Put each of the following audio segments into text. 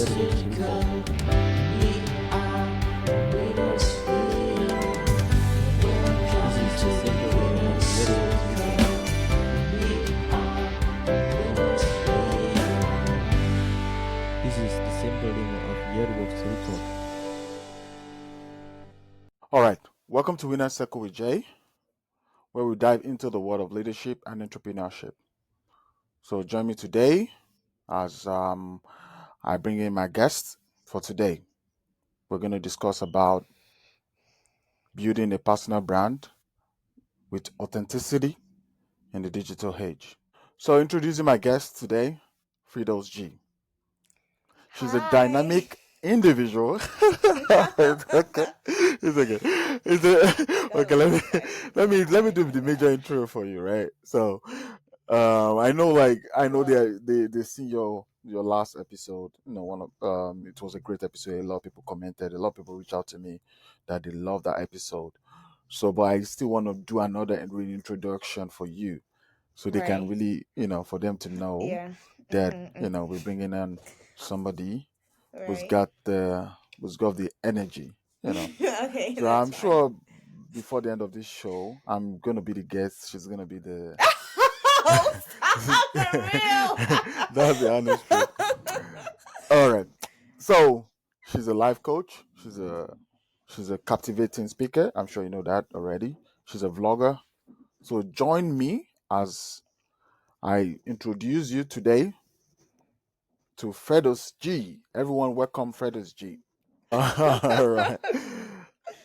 very much grateful. This is the simple living of very much grateful. This is the simple living of very much grateful. All right, welcome to Winner Circle with Jay, where we dive into the world of leadership and entrepreneurship. So join me today as I bring in my guest for today. We're going to discuss about building a personal brand with authenticity in the digital age. So introducing my guest today, Fredous G. She's a Hi. dynamic individual. It's okay. It's okay. Okay. No, it's fine. Let me do the major intro for you, right? So, I know, I know Well, they see your last episode. One of it was a great episode. A lot of people commented. A lot of people reached out to me that they love that episode. So, but I still want to do another reintroduction for you, so they can right. really, for them to know Yeah. that Mm-hmm. we're bringing in somebody who's Right. got the energy, you know. Okay, So that's I'm fine. sure before the end of this show, I'm gonna be the guest. She's gonna be the Oh, stop that's the for honest truth. real. All right. So she's a life coach. She's a captivating speaker. I'm sure you know that already. She's a vlogger. So join me as I introduce you today to Fredous G. Everyone, welcome Fredous G. All right.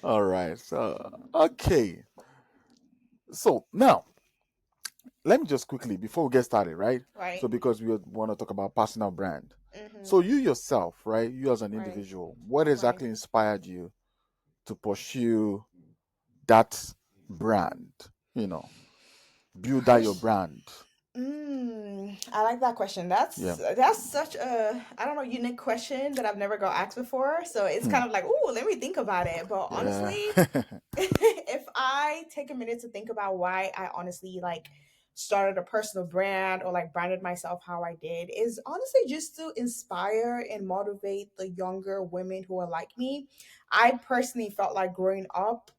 All right. So, okay. So now, let me just quickly, before we get started, right? So, Right. because we want to talk about personal brand. So, Mm-hmm. you yourself, right? You as an Right. individual, what Right. exactly inspired you to pursue that brand? You know, build out your Push. brand. I like that question. Yeah. That's such a I don't know unique question that I've never got asked before. So it's Hmm. kind of like, oh, let me think about it. But Yeah. honestly, if I take a minute to think about why I honestly like started a personal brand or like branded myself how I did is honestly just to inspire and motivate the younger women who are like me. I personally felt like growing up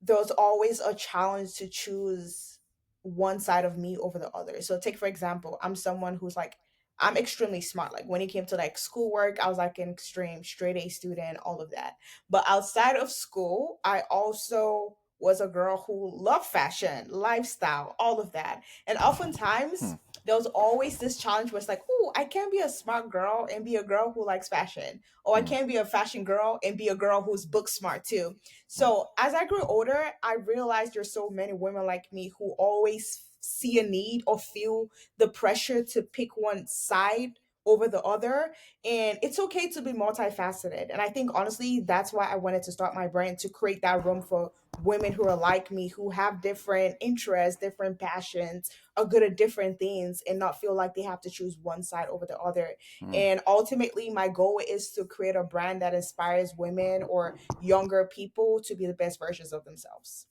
there was always a challenge to choose one side of me over the other. So take for example, I'm someone who's like I'm extremely smart. Like when it came to like schoolwork, I was like an extreme straight A student, all of that. But outside of school, I also was a girl who loved fashion, lifestyle, all of that. And Hmm. oftentimes there was always this challenge where it's like, oh, I can't be a smart girl and be a girl who likes fashion. Or I Hmm. can't be a fashion girl and be a girl who's book smart too. Hmm. So as I grew older, I realized there's so many women like me who always see a need or feel the pressure to pick one side over the other. And it's okay to be multifaceted. And I think honestly, that's why I wanted to start my brand to create that room for women who are like me, who have different interests, different passions, are good at different things, and not feel like they have to choose one side over the other. Hmm. And ultimately, my goal is to create a brand that inspires women or younger people to be the best versions of themselves.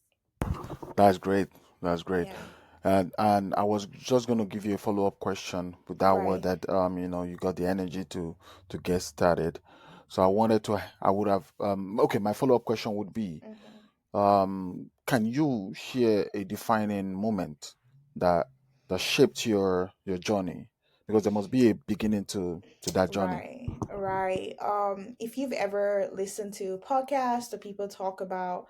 That's great. That's great. Yeah. And I was just going to give you a follow-up question with that word Right. that you got the energy to get started. So I would have okay, my follow-up question would be Hmm. can you share a defining moment that shaped your journey? Because there must be a beginning to that journey. Right. Right. If you've ever listened to podcasts or people talk about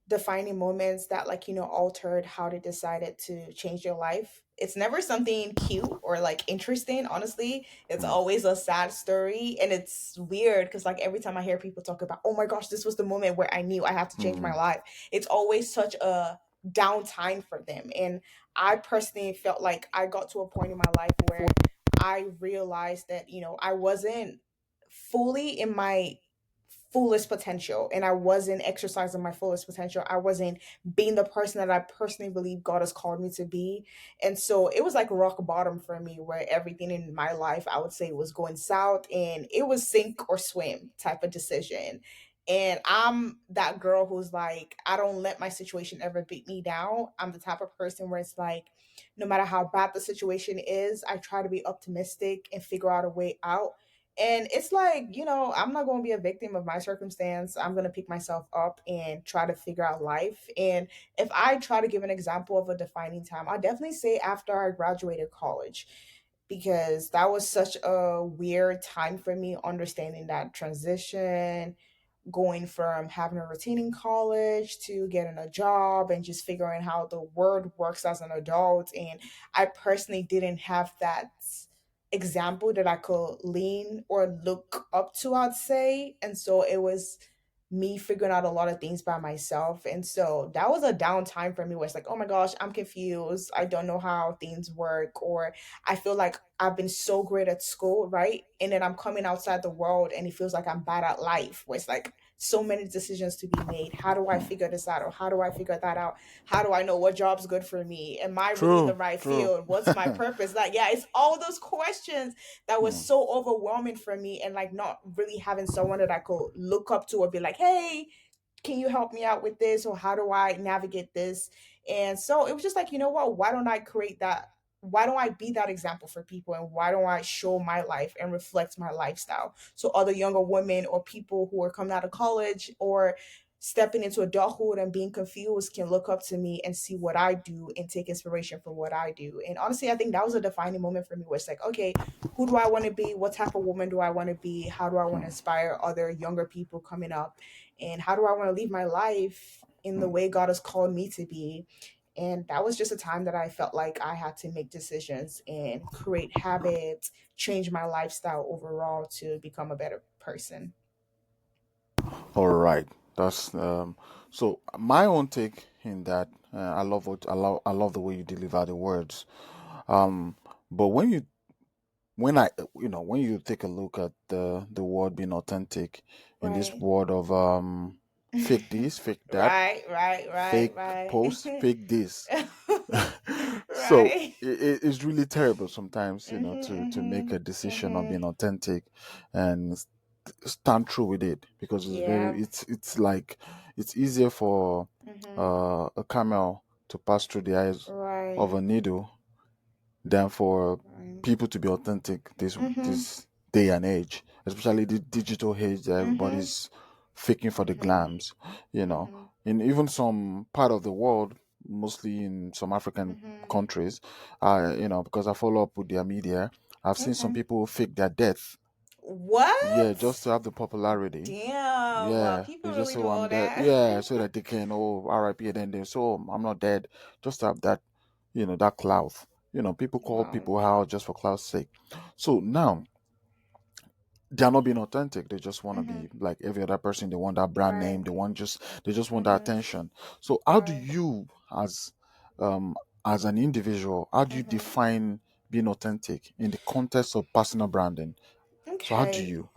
defining moments that altered how they decided to change their life, it's never something cute or like interesting. Honestly, it's Hmm. always a sad story, and it's weird because like every time I hear people talk about, oh my gosh, this was the moment where I knew I had to change my Hmm. life, it's always such a down time for them. And I personally felt like I got to a point in my life where I realized that I wasn't fully in my fullest potential, and I wasn't exercising my fullest potential. I wasn't being the person that I personally believe God has called me to be. And so it was like rock bottom for me, where everything in my life, I would say, was going south, and it was sink or swim type of decision. And I'm that girl who's like, I don't let my situation ever beat me down. I'm the type of person where it's like, no matter how bad the situation is, I try to be optimistic and figure out a way out. And it's like, I'm not going to be a victim of my circumstance. I'm going to pick myself up and try to figure out life. And if I try to give an example of a defining time, I definitely say after I graduated college, because that was such a weird time for me, understanding that transition, going from having a routine in college to getting a job and just figuring how the world works as an adult. And I personally didn't have that example that I could lean or look up to, I'd say. And so it was me figuring out a lot of things by myself. And so that was a downtime for me where it's like, oh my gosh, I'm confused. I don't know how things work. Or I feel like I've been so great at school, right? And then I'm coming outside the world and it feels like I'm bad at life, where it's like so many decisions to be made. How do I figure this out? Or how do I figure that out? How do I know what job's good for me? Am I really in the True, right true. field? What's my purpose? Like, yeah, it's all those questions that was Hmm. so overwhelming for me, and like not really having someone that I could look up to or be like, hey, can you help me out with this, or how do I navigate this? And so it was just like, you know what, why don't I create that, why don't I be that example for people, and why don't I show my life and reflect my lifestyle so other younger women or people who are coming out of college or stepping into adulthood and being confused can look up to me and see what I do and take inspiration from what I do. And honestly, I think that was a defining moment for me where it's like, okay, who do I want to be? What type of woman do I want to be? How do I want to inspire other younger people coming up? And how do I want to live my life in the way God has called me to be? And that was just a time that I felt like I had to make decisions and create habits, change my lifestyle overall to become a better person. All right. That's so my own take in that. I love I love the way you deliver the words. Um, but when you take a look at the word being authentic in this Right. word of fake this, fake that, Right, right, right, fake post, right. fake this. So Right. it's really terrible sometimes, to make Mhm, a decision on mhm, being authentic and stand through with it, because yeah. it's like it's easier for Mhm. a camel to pass through the eyes of Right. a needle than for Right. people to be authentic Mhm. this day and age, especially the digital age that Mhm. everybody's faking for the Mhm. glams, you know. Mhm. In even some part of the world, mostly in some African Mhm. countries, because I follow up with their media, I've seen some Okay. people fake their death, yeah, just What? to have the popularity. Damn. Yeah, People they just really say, do oh, all I'm dead. that. Yeah, so that they can, oh, RIP, and then they so I'm not dead. Just to have that, that clout. People call Wow. people out just for clout's sake. So now they're not being authentic. They just want to Mhm. be like every other person. They want that brand name. Right. They just want that Mhm. attention. So how do Right. you, um as an individual, how do you Mhm. define being authentic in the context of personal branding? So how do Okay. you?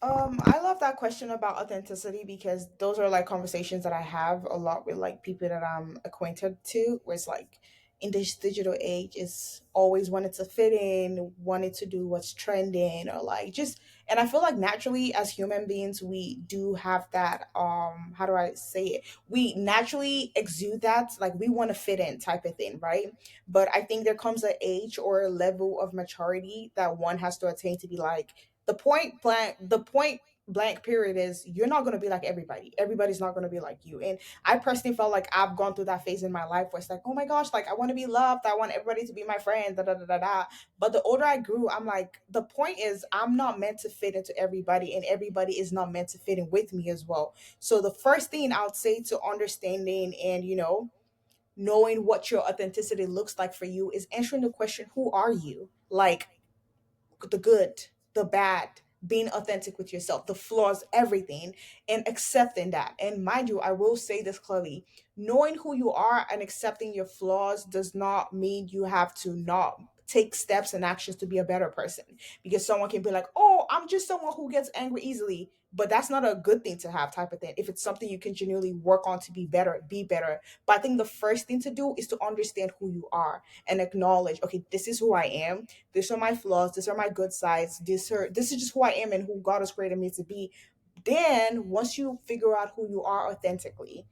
I love that question about authenticity because those are like conversations that I have a lot with like people that I'm acquainted to, where it's like in this digital age is always wanted to fit in, wanted to do what's trending or like just, and I feel like naturally as human beings we do have that how do I say it? We naturally exude that like we want to fit in type of thing, right? But I think there comes an age or a level of maturity that one has to attain to be like the point blank period is you're not going to be like everybody's not going to be like you. And I personally felt like I've gone through that phase in my life where it's like, oh my gosh, like I want to be loved, I want everybody to be my friend, da da da da da. But the older I grew, I'm like, the point is I'm not meant to fit into everybody and everybody is not meant to fit in with me as well. So the first thing I would say to understanding and knowing what your authenticity looks like for you is answering the question, who are you? Like the good, the bad, being authentic with yourself, the flaws, everything, and accepting that. And mind you, I will say this clearly, knowing who you are and accepting your flaws does not mean you have to not take steps and actions to be a better person. Because someone can be like, oh, I'm just someone who gets angry easily. But that's not a good thing to have, type of thing. If it's something you can genuinely work on to be better, be better. But I think the first thing to do is to understand who you are and acknowledge, okay, this is who I am, these are my flaws, these are my good sides, this is just who I am and who God has created me to be. Then once you figure out who you are authentically,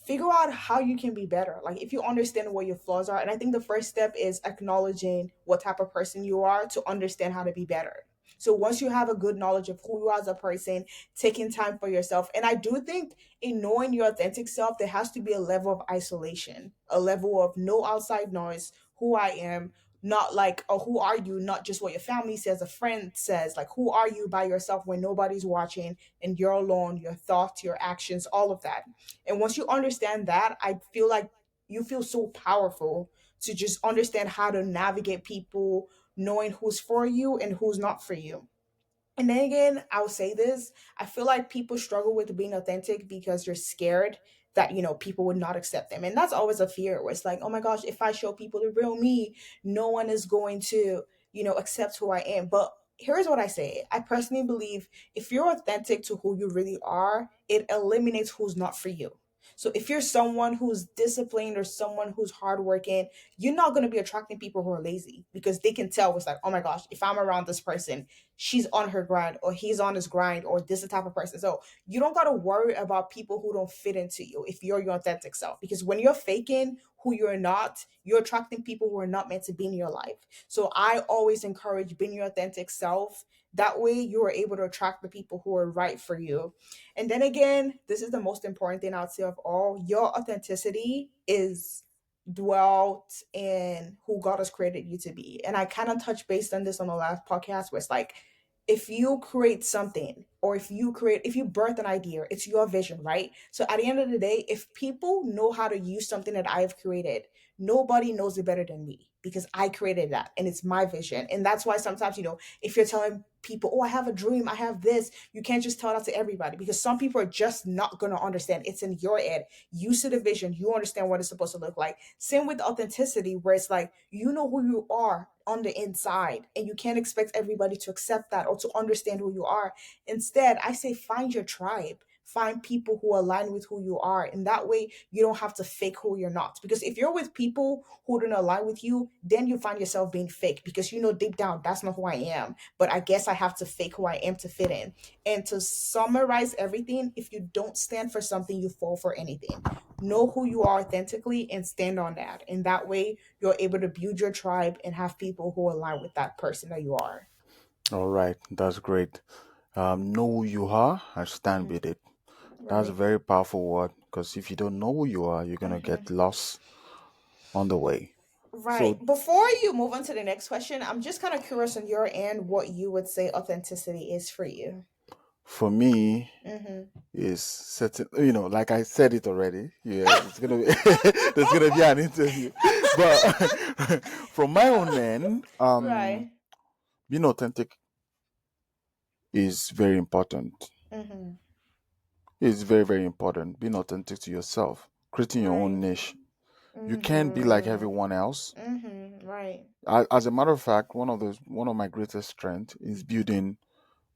figure out how you can be better. Like if you understand what your flaws are, and I think the first step is acknowledging what type of person you are to understand how to be better. So once you have a good knowledge of who you are as a person, taking time for yourself, and I do think in knowing your authentic self, there has to be a level of isolation, a level of no outside noise, who I am, not like, oh, who are you, not just what your family says, a friend says, like, who are you by yourself when nobody's watching and you're alone, your thoughts, your actions, all of that. And once you understand that, I feel like you feel so powerful to just understand how to navigate people, knowing who's for you and who's not for you. And then again, I'll say this. I feel like people struggle with being authentic because they're scared that, people would not accept them. And that's always a fear where it's like, oh my gosh, if I show people the real me, no one is going to, accept who I am. But here's what I say. I personally believe if you're authentic to who you really are, it eliminates who's not for you. So if you're someone who's disciplined or someone who's hardworking, you're not going to be attracting people who are lazy because they can tell it's like, oh my gosh, if I'm around this person, she's on her grind or he's on his grind or this is the type of person. So you don't got to worry about people who don't fit into you if you're your authentic self. Because when you're faking who you're not, you're attracting people who are not meant to be in your life. So I always encourage being your authentic self. That way you are able to attract the people who are right for you. And then again, this is the most important thing I'd say of all. Your authenticity is dwelt in who God has created you to be. And I kind of touched base on this on the last podcast where it's like, if you create something or if you birth an idea, it's your vision, right? So at the end of the day, if people know how to use something that I've created, nobody knows it better than me because I created that and it's my vision. And that's why sometimes, if you're telling people, oh, I have a dream, I have this, you can't just tell that to everybody because some people are just not going to understand. It's in your head. You see the vision, you understand what it's supposed to look like. Same with authenticity, where it's like, you know who you are on the inside, and you can't expect everybody to accept that or to understand who you are. Instead, I say find your tribe. Find people who align with who you are. And that way, you don't have to fake who you're not. Because if you're with people who don't align with you, then you find yourself being fake because you know deep down that's not who I am. But I guess I have to fake who I am to fit in. And to summarize everything, if you don't stand for something, you fall for anything. Know who you are authentically and stand on that. And that way, you're able to build your tribe and have people who align with that person that you are. All right, that's great. Know who you are and stand Hmm. with it. That's a Right. very powerful word because if you don't know who you are, you're gonna get Hmm. lost on the way. Right. So Before you move on to the next question, I'm just kind of curious on your end what you would say authenticity is for you. for me, Mm-hmm. is certain, like I said it already. Yeah, it's gonna be there's gonna be an interview, but from my own end, Right. being authentic is very important. Mm-hmm. It's very, very important. Being authentic to yourself, creating your own Right. niche. You can't be like Mm-hmm. everyone else. Mm-hmm. Right. As a matter of fact, one of my greatest strengths is building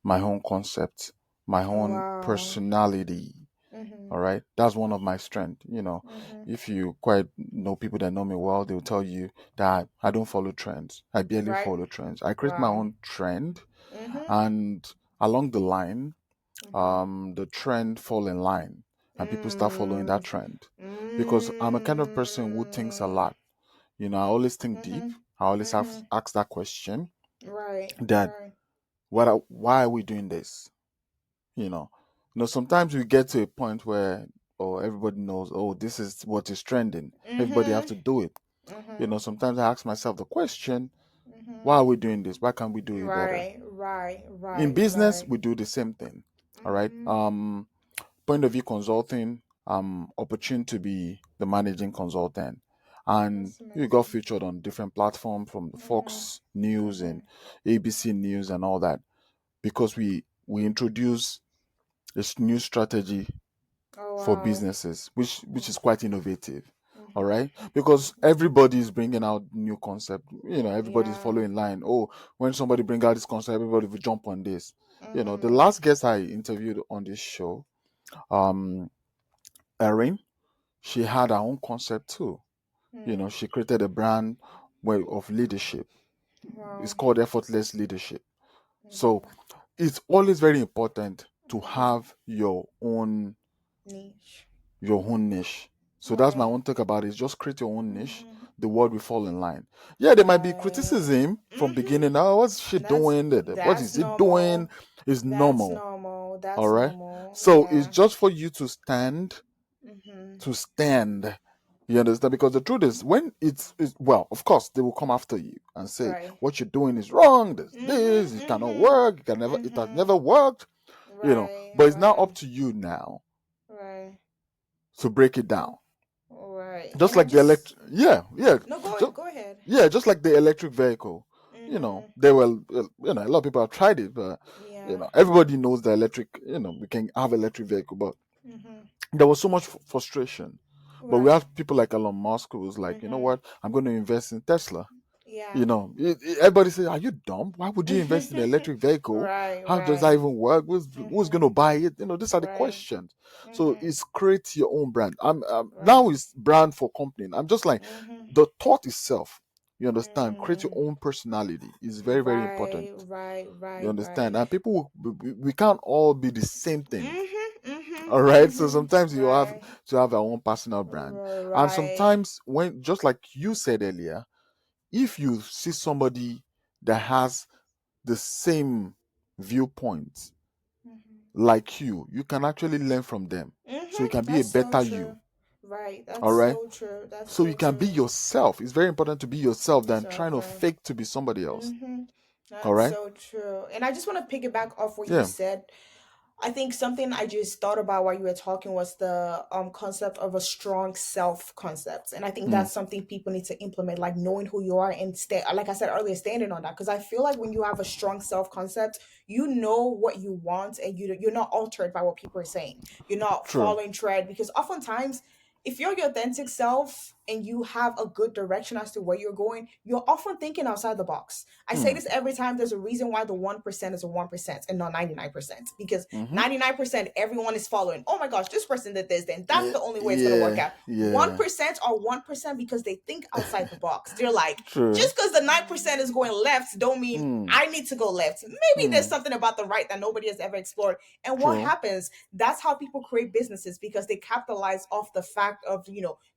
my own concept, my own Wow. personality. Mm-hmm. All right, that's one of my strengths. Mm-hmm. If you quite know people that know me well, they'll tell you that I don't follow trends. I barely Right. follow trends. I create my Wow. own trend, Mm-hmm. and along the line, Mm-hmm. the trend fall in line, and people start following that Mm. trend. Because I'm a kind of person who thinks a Mm. lot. I always think deep. Mm-hmm. I always have Mm-hmm. ask that question Right. that Right. why are we doing this? you know Sometimes we get to a point where, oh, everybody knows, oh, this is what is trending, everybody have Mm-hmm. to do it. Mm-hmm. Sometimes I ask myself the question, why Mm-hmm. are we doing this? Why can't we do it better? Right. Right. In Right. business, Right. we do the same thing. All right. Mm-hmm. Point of view consulting, opportune to be the managing consultant, and That's you got amazing. featured on different platforms from the Mm-hmm. Fox News Mm-hmm. and ABC News and all that, because we introduce this new strategy Oh for wow. businesses, which is quite innovative. All Mm-hmm. right, because everybody is bringing out new concept. Everybody's Yeah. following line. Oh, when somebody bring out this concept, everybody will jump on this. The Mm-hmm. last guest I interviewed on this show, um, Erin, she had her own concept too. Mm. She created a brand way of leadership. It's Wow. called effortless leadership. So Mm-hmm. it's always very important to Mm-hmm. have Niche. your own niche. So that's my Right. own take about it. Just create your own niche. Mm-hmm. The world will fall in line. Yeah, there might be Right. criticism. from Mm-hmm. beginning. Oh, what's she That's doing? What that's is it doing? normal. Is That's normal. normal. All That's right. normal. So it's Yeah. just for you to stand, Mm-hmm. to stand. You understand? Because the truth is, when it's well, of course, they will come after you and say Right. what you're doing is wrong. There's this, Mm-hmm. it cannot Mm-hmm. work. It has Mm-hmm. never worked. Right. But it's now Right. up to you now Right. to break it down. Right. Just And I like the just yeah, yeah, no just, go ahead. yeah, just like the electric vehicle. Mm-hmm. They will, a lot of people have tried it, but Yeah. everybody knows the electric. We can have electric vehicle, but Mm-hmm. there was so much frustration. But we Right. have people like Elon Musk who was like, you know Mm-hmm. what, I'm going to invest in Tesla. Yeah. Everybody says, are you dumb? Why would you invest in an electric vehicle? Right. How does that Right. even work? Who's going Mm-hmm. to buy it? These are the Right. questions. So Mm-hmm. it's create your own brand. Right. Now it's brand for company. I'm just like Mm-hmm. the thought itself. You understand? Create your Mm-hmm. own personality is very, very important. Right. Right. You Right. Right. understand? And people, we can't all be the same thing. Mm-hmm. Mm-hmm. All right. So Mm-hmm. sometimes you have Right. to have our own personal brand. And Right. sometimes when, just like you said earlier, if you see somebody that has the same viewpoint Mm-hmm. like you can actually learn from them. So you Mm-hmm. can be a That's so better you. true. Right. All That's right. so true. That's So you so can be true. yourself. It's very important to be yourself than So trying to true. fake to be somebody else. Mm-hmm. All That's right. so true. And I just want to piggyback off what you Yeah. said. I think something I just thought about while you were talking was the concept of a strong self concept. And I think Hmm. that's something people need to implement, like knowing who you are and stay, like I said earlier, standing on that. Because I feel like when you have a strong self concept, you know what you want and you're not altered by what people are saying. You're not True. following trend because oftentimes if you're your authentic self and you have a good direction as to where you're going, you're often thinking outside the box. I say Hmm. this every time. There's a reason why the 1% is a 1% and not 99%. Because Mm-hmm. 99% everyone is following. Oh my gosh, this person did this, then that's Yeah. the only way it's gonna work Yeah. out. Yeah. 1% are 1% because they think outside the box. They're like, True. just because the 9% is going left, don't mean Hmm. I need to go left. Maybe there's Hmm. something about the right that nobody has ever explored. And what True. happens? That's how people create businesses because they capitalize off the fact of,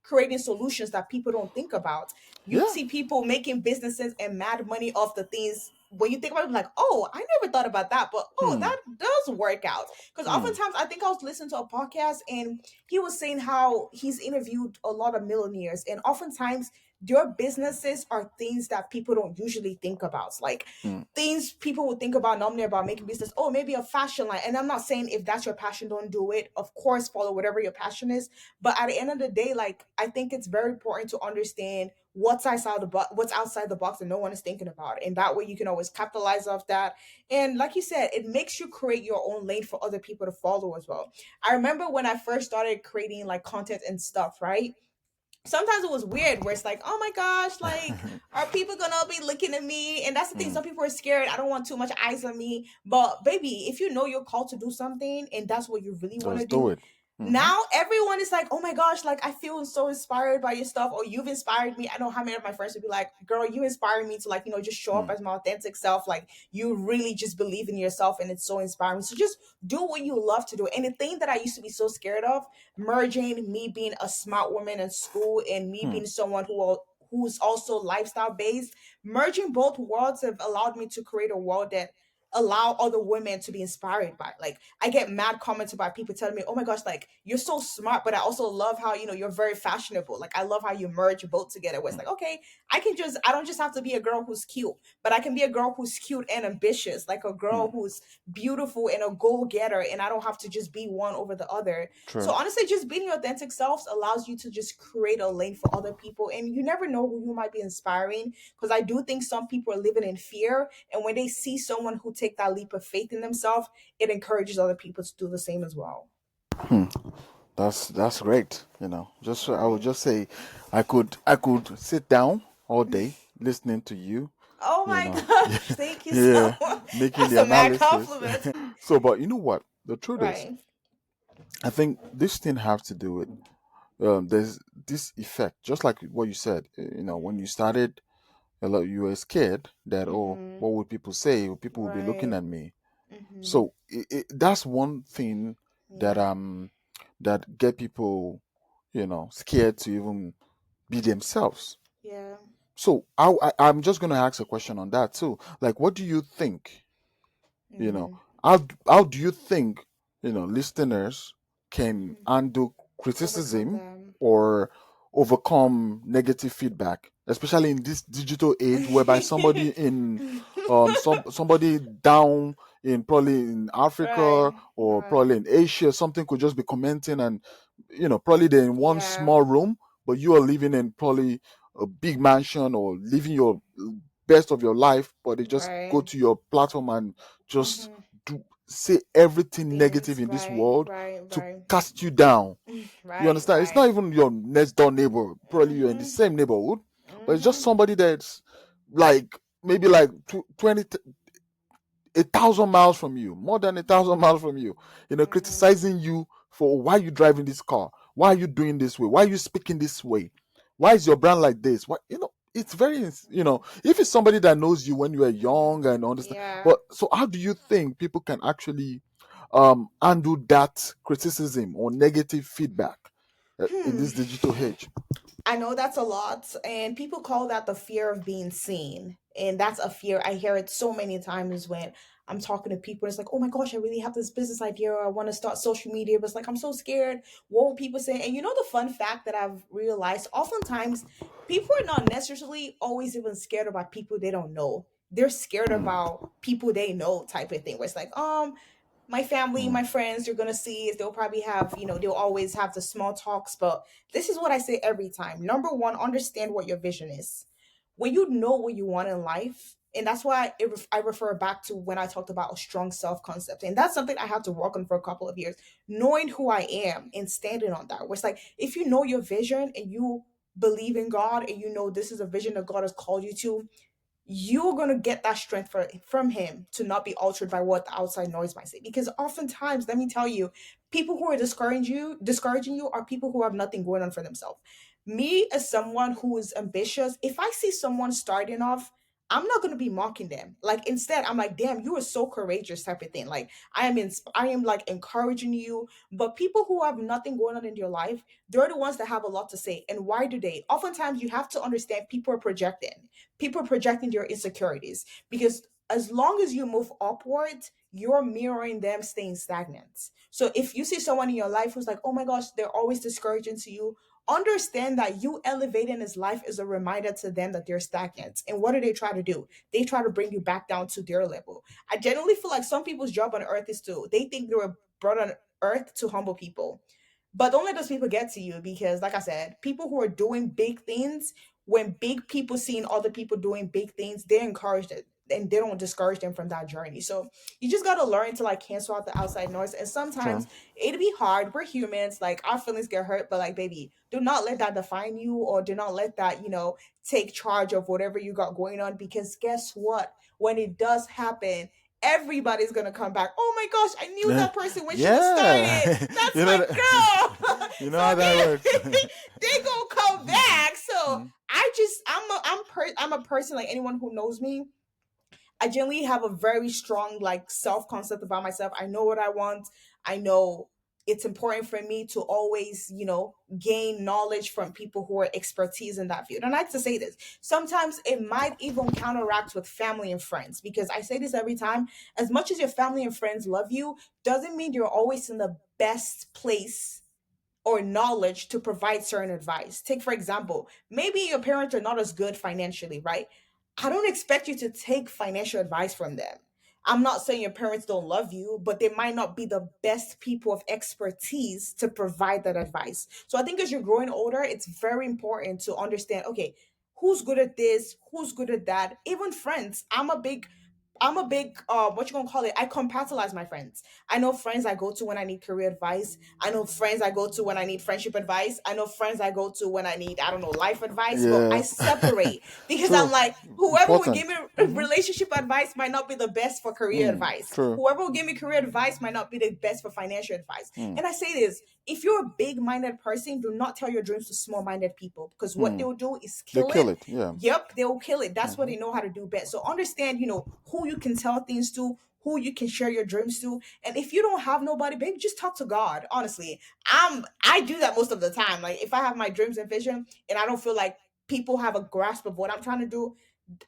creating solutions that people don't think about. You Yeah. see people making businesses and mad money off the things when you think about it, like, oh, I never thought about that, but oh, Hmm. that does work out. Because Hmm. oftentimes I think I was listening to a podcast and he was saying how he's interviewed a lot of millionaires, and oftentimes their businesses are things that people don't usually think about. Like Hmm. things people would think about normally about making business, oh, maybe a fashion line. And I'm not saying if that's your passion, don't do it. Of course, follow whatever your passion is. But at the end of the day, like I think it's very important to understand what's outside the box that no one is thinking about, and that way you can always capitalize off that. And like you said, it makes you create your own lane for other people to follow as well. I remember when I first started creating like content and stuff, right? Sometimes it was weird where it's like, oh my gosh, like, are people gonna be looking at me? And that's the thing, Hmm. some people are scared. I don't want too much eyes on me. But baby, if you know you're called to do something and that's what you really want to Just do do, it. Mm-hmm. now everyone is like, oh my gosh, like I feel so inspired by your stuff, or you've inspired me. I know how many of my friends would be like, girl, you inspired me to, like, just show up Hmm. as my authentic self. Like you really just believe in yourself and it's so inspiring. So just do what you love to do. And the thing that I used to be so scared of, merging me being a smart woman in school and me Hmm. being someone who's also lifestyle based, merging both worlds have allowed me to create a world that allow other women to be inspired by. Like I get mad comments about people telling me, "Oh my gosh, like you're so smart, but I also love how, you're very fashionable. Like I love how you merge both together." Where it's like, "Okay, I don't just have to be a girl who's cute, but I can be a girl who's cute and ambitious, like a Hmm. girl who's beautiful and a goal-getter, and I don't have to just be one over the other." So True. honestly, just being your authentic self allows you to just create a lane for other people, and you never know who you might be inspiring. Because I do think some people are living in fear, and when they see someone who take that leap of faith in themselves, it encourages other people to do the same as well. Hmm. That's great. Just I would Right. just say, I could sit down all day listening to you. Oh You my know, gosh, thank you so yeah, much. making That's the a mad analysis. compliment. So, but you know what? The truth is, Right. I think this thing have to do with there's this effect, just like what you said. When you Mm-hmm. started, you were scared that, oh, Mm-hmm. what would people say? People will be looking Right. at me. Mm-hmm. So that's one thing that Yeah. that get people, scared to even be themselves. Yeah. So I'm just going to ask a question on that too. Like, what do you think? You know, Mm-hmm. how do you think, listeners can Mm-hmm. undo Overcome criticism them. or overcome negative feedback, especially in this digital age whereby somebody in somebody down in probably in Africa Right, or right. probably in Asia, something could just be commenting, and probably they're in one Yeah. small room, but you are living in probably a big mansion or living your best of your life, but they just go Right. to your platform and just Mm-hmm. say everything negative Things. in this Right, world right, to right. cast you down. You Right, understand? It's right. not even your next door neighbor. Probably you're in the Mm-hmm. same neighborhood, but it's just Mm-hmm. somebody that's like maybe like 1,000 miles from you, more than 1,000 miles from you, Mm-hmm. criticizing you for why you driving this car, why are you doing this way, why are you speaking this way, why is your brand like this? What it's very if it's somebody that knows you when you were Mm-hmm. young and understand. Yeah. But so how do you think people can actually undo that criticism or negative feedback in Hmm. this digital age? I know that's a lot, and people call that the fear of being seen. And that's a fear. I hear it so many times when I'm talking to people. It's like, oh my gosh, I really have this business idea, or I want to start social media, but it's like, I'm so scared. What will people say? And the fun fact that I've realized oftentimes people are not necessarily always even scared about people they don't know. They're scared Hmm, about people they know, type of thing, where it's like, my family, hmm, my friends, you're gonna see is they'll probably have, they'll always have the small talks, but this is what I say every time. Number one, understand what your vision is. When you know what you want in life, and that's why I refer back to when I talked about a strong self concept. And that's something I had to work on for a couple of years, knowing who I am and standing on that. Where it's like, if you know your vision and you believe in God and you know this is a vision that God has called you to, you're gonna get that strength from him to not be altered by what the outside noise might say. Because oftentimes, let me tell you, people who are discouraging you are people who have nothing going on for themselves. Me, as someone who is ambitious, if I see someone starting off, I'm not gonna be mocking them. Like, instead, I'm like, damn, you are so courageous, type of thing. Like, I am like encouraging you. But people who have nothing going on in your life, they're the ones that have a lot to say. And why do they? Oftentimes, you have to understand people are projecting. People are projecting their insecurities, because as long as you move upward, you're mirroring them staying stagnant. So if you see someone in your life who's like, oh my gosh, they're always discouraging to you, understand that you elevating his life is a reminder to them that they're stagnant. And what do they try to do? They try to bring you back down to their level. I generally feel like some people's job on earth is to, they think they were brought on earth to humble people. But don't let those people get to you, because, like I said, people who are doing big things, when big people seeing other people doing big things, they encourage it and they don't discourage them from that journey. So you just gotta learn to like cancel out the outside noise. And true. sometimes it'll be hard. We're humans, like our feelings get hurt, but like, baby, do not let that define you, or do not let that, take charge of whatever you got going on. Because guess what? When it does happen, everybody's gonna come back. Oh my gosh, I knew Yeah, that person when she was yeah. started. That's you know my that, girl. you know So how that works. they gonna come back. So Mhm. I'm a person, like anyone who knows me, I generally have a very strong like self concept about myself. I know what I want. I know it's important for me to always, gain knowledge from people who are expertise in that field. And I like to say this. Sometimes it might even counteract with family and friends, because I say this every time. As much as your family and friends love you, doesn't mean you're always in the best place or knowledge to provide certain advice. Take, for example, maybe your parents are not as good financially, right? I don't expect you to take financial advice from them. I'm not saying your parents don't love you, but they might not be the best people of expertise to provide that advice. So I think as you're growing older, it's very important to understand, okay, who's good at this, who's good at that. Even friends. I'm a big what you gonna call it? I compartmentalize my friends. I know friends I go to when I need career advice. I know friends I go to when I need friendship advice. I know friends I go to when I need, I don't know, life advice. But I Yeah. separate, because I'm True. like, whoever will give Important. me Hmm. relationship advice might not be the best for career Mm, advice. true. Whoever will give me career advice might not be the best for financial advice. Mm, And I say this, if you're a big minded person, do not tell your dreams to small minded people, because what mm. they'll do is They kill kill it. it. Yeah. Yep, they will kill it. That's what Hmm. they know how to do best. So understand, who you can tell things to, who you can share your dreams to. And if you don't have nobody, baby, just talk to God. Honestly, I do that most of the time. Like, if I have my dreams and vision and I don't feel like people have a grasp of what I'm trying to do,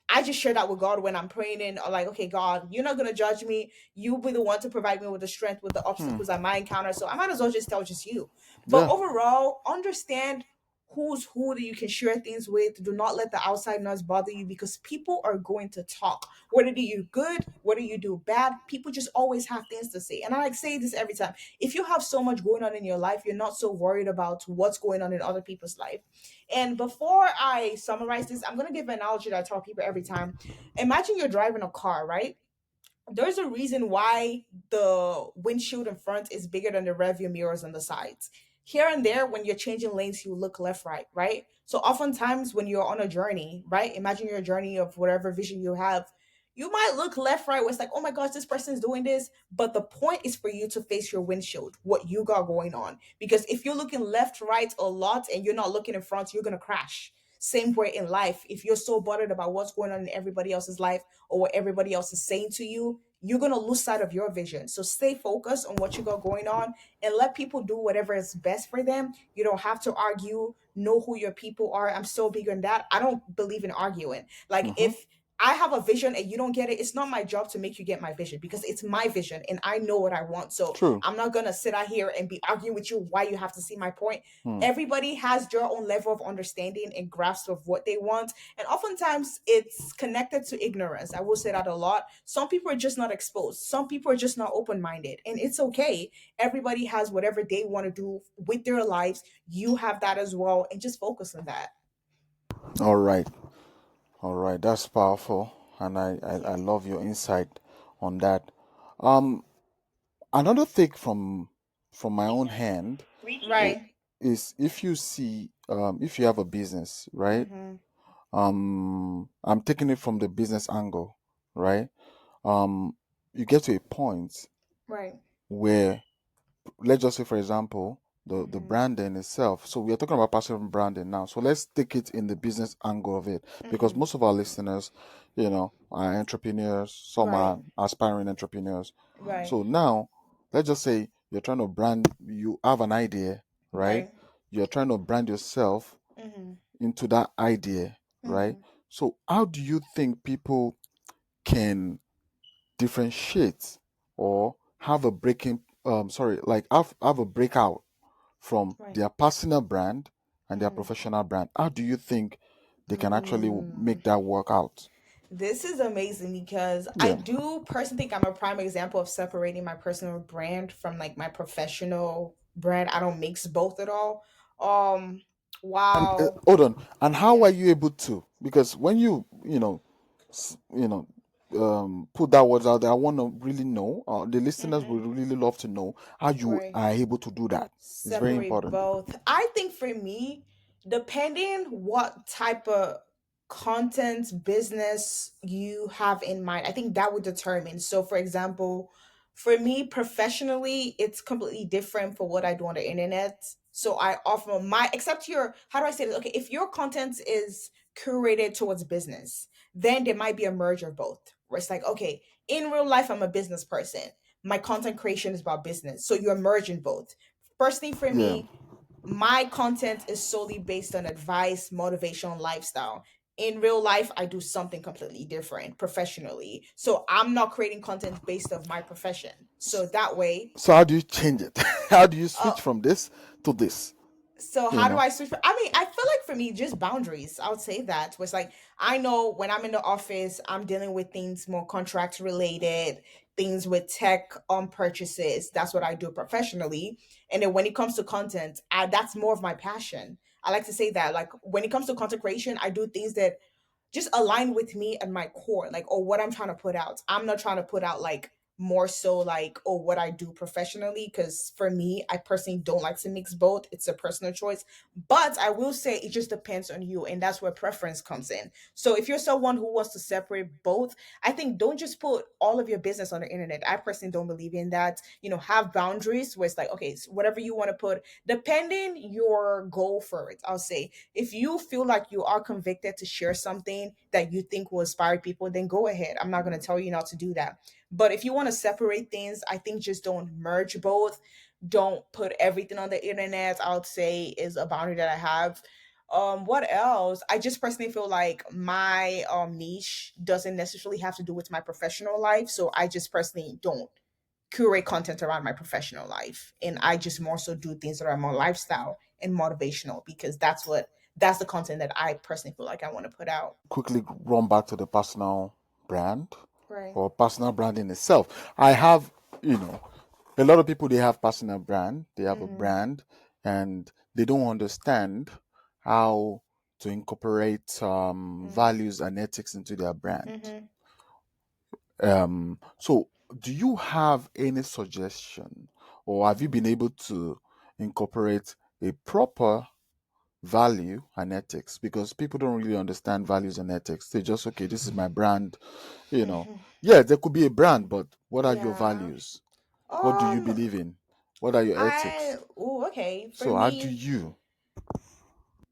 I just share that with God when I'm praying in, or like, okay, God, you're not gonna judge me. You'll be the one to provide me with the strength with the Hmm. obstacles I might encounter. So I might as well just tell just you. But Yeah. overall, understand who's who that you can share things with. Do not let the outside noise bother you, because people are going to talk. Whether you do good, whether you do bad, people just always have things to say. And I like say this every time. If you have so much going on in your life, you're not so worried about what's going on in other people's life. And before I summarize this, I'm gonna give an analogy that I tell people every time. Imagine you're driving a car, right? There's a reason why the windshield in front is bigger than the rearview mirrors on the sides. Here and there, when you're changing lanes, you look left, right? So oftentimes when you're on a journey, right? Imagine your journey of whatever vision you have. You might look left, right, where it's like, oh my gosh, this person's doing this. But the point is for you to face your windshield, what you got going on. Because if you're looking left, right a lot and you're not looking in front, you're gonna crash. Same way in life. If you're so bothered about what's going on in everybody else's life, or what everybody else is saying to you, you're going to lose sight of your vision. So stay focused on what you got going on and let people do whatever is best for them. You don't have to argue. Know who your people are. I'm so big on that. I don't believe in arguing. Like, Mm-hmm. if I have a vision and you don't get it, it's not my job to make you get my vision, because it's my vision and I know what I want. So True. I'm not going to sit out here and be arguing with you why you have to see my point. Hmm. Everybody has their own level of understanding and grasp of what they want. And oftentimes it's connected to ignorance. I will say that a lot. Some people are just not exposed. Some people are just not open minded. And it's okay. Everybody has whatever they want to do with their lives. You have that as well. And just focus on that. All right. All right. That's powerful, and I Yeah. love your insight on that. Um, Another thing from my own hand i- Right. is, if you see, if you have a business, right? Mm-hmm. I'm taking it from the business angle, right? Um, you get to a point Right. where, let's just say, for example, the Mm-hmm. branding itself. So we are talking about personal branding now, so let's take it in the business angle of it, because Mm-hmm. most of our listeners, are entrepreneurs, some Right. are aspiring entrepreneurs. Right. So now, let's just say you're trying to brand, you have an idea, right? Right. You're trying to brand yourself Mm-hmm. into that idea, right? Mm-hmm. So how do you think people can differentiate, or have a breaking sorry, like have a breakout from Right. their personal brand and their Mm-hmm. professional brand? How do you think they can actually Mm. make that work out? This is amazing because I Yeah. do personally think I'm a prime example of separating my personal brand from like my professional brand. I don't mix both at all. Um, And wow. hold on. And how Yeah. are you able to? Because when put that words out there, I want to really know. The listeners Mm-hmm. would really love to know how you Right. are able to do that. It's very Separate important. both. I think for me, depending what type of content business you have in mind, I think that would determine. So, for example, for me professionally, it's completely different for what I do on the internet. So I offer my, except your, how do I say this? Okay, if your content is curated towards business, then there might be a merge of both. Where it's like, okay, in real life, I'm a business person, my content creation is about business. So you're merging both. Personally, for Yeah. me, my content is solely based on advice, motivation, lifestyle. In real life, I do something completely different professionally. So I'm not creating content based on my profession. So that way, So how do you change it? How do you uh, switch from this to this? so You how do know? I switch? I mean, I feel like for me, just boundaries. I would say that was like, I know when I'm in the office, I'm dealing with things more contract related, things with tech on purchases. That's what I do professionally. And then when it comes to content, that's more of my passion. I like to say that, like, when it comes to content creation, I do things that just align with me and my core, like, or what I'm trying to put out. I'm not trying to put out like more so like, oh, what I do professionally, because for me, I personally don't like to mix both. It's a personal choice. But I will say it just depends on you, and that's where preference comes in. So if you're someone who wants to separate both, I think don't just put all of your business on the internet. I personally don't believe in that. Have boundaries where it's like, okay, so whatever you want to put, depending your goal for it, I'll say, if you feel like you are convicted to share something that you think will inspire people, then go ahead. I'm not going to tell you not to do that. But if you want to separate things, I think just don't merge both. Don't put everything on the internet, I would say, is a boundary that I have. What else? I just personally feel like my niche doesn't necessarily have to do with my professional life, so I just personally don't curate content around my professional life, and I just more so do things that are more lifestyle and motivational, because that's the content that I personally feel like I want to put out. Quickly run back to the personal brand Right. or personal branding itself. I have, you know, a lot of people, they have personal brand, they have a Mhm. brand, and they don't understand how to incorporate Mhm. values and ethics into their brand. Mhm. So do you have any suggestion, or have you Mhm. been able to incorporate a proper value and ethics? Because people don't really understand values and ethics. They just, okay, this is my brand, you know. Mhm. Yeah, there could be a brand, but what are your Yeah. values? What do you Um. believe in? What are your I. ethics? Oh. Okay. For So how do me, you?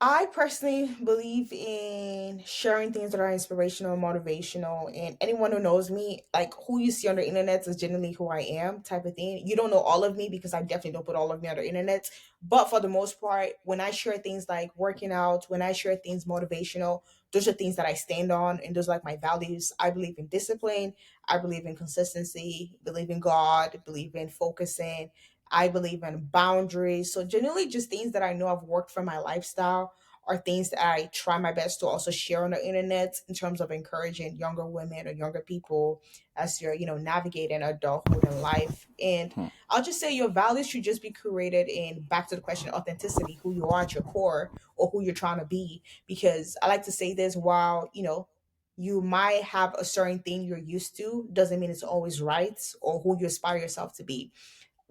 I personally believe in sharing things that are inspirational, motivational, and anyone who knows me, like who you see on the internet is generally who I am, type of thing. You don't know all of me because I definitely don't put all of me on the internet. But for the most part, when I share things like working out, when I share things motivational, those are things that I stand on, and those are like my values. I believe in discipline, I believe in consistency, believe in God, believe in focusing. I believe in boundaries. So generally just things that I know have worked for my lifestyle are things that I try my best to also share on the internet in terms of encouraging younger women or younger people as you're, navigating adulthood and life. And Hmm. I'll just say your values should just be created in, back to the question, authenticity, who you are at your core or who you're trying to be. Because I like to say this, while, you might have a certain thing you're used to, doesn't mean it's always right or who you aspire yourself to be.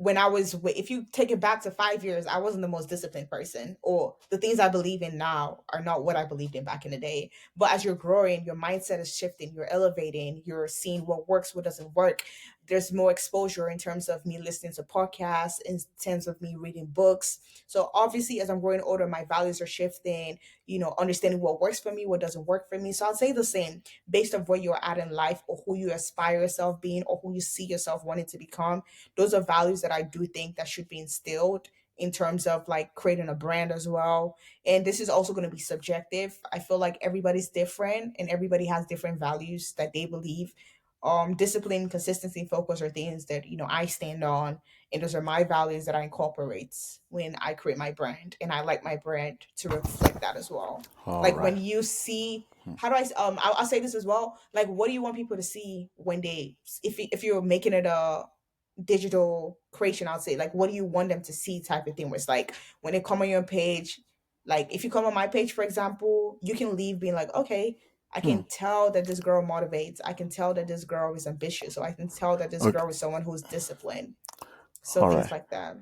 When I was, if you take it back to 5 years, I wasn't the most disciplined person, or the things I believe in now are not what I believed in back in the day. But as you're growing, your mindset is shifting, you're elevating, you're seeing what works, what doesn't work. There's more exposure in terms of me listening to podcasts, in terms of me reading books. So obviously, as I'm growing older, my values are shifting, understanding what works for me, what doesn't work for me. So I'll say the same based on where you're at in life or who you aspire yourself being or who you see yourself wanting to become. Those are values that I do think that should be instilled in terms of like creating a brand as well. And this is also going to be subjective. I feel like everybody's different and everybody has different values that they believe. Discipline, consistency, focus are things that I stand on, and those are my values that I incorporate when I create my brand, and I like my brand to reflect that as well. All Like right. when you see, how do I'll say this as well. Like, what do you want people to see when they, if you're making it a digital creation, I'll say, like, what do you want them to see, type of thing, where it's like when they come on your page, like if you come on my page, for example, you can leave being like, okay, I Hmm. can tell that this girl motivates, I can tell that this girl is ambitious, or I can tell that this Okay. girl is someone who's disciplined. So All things right. like that.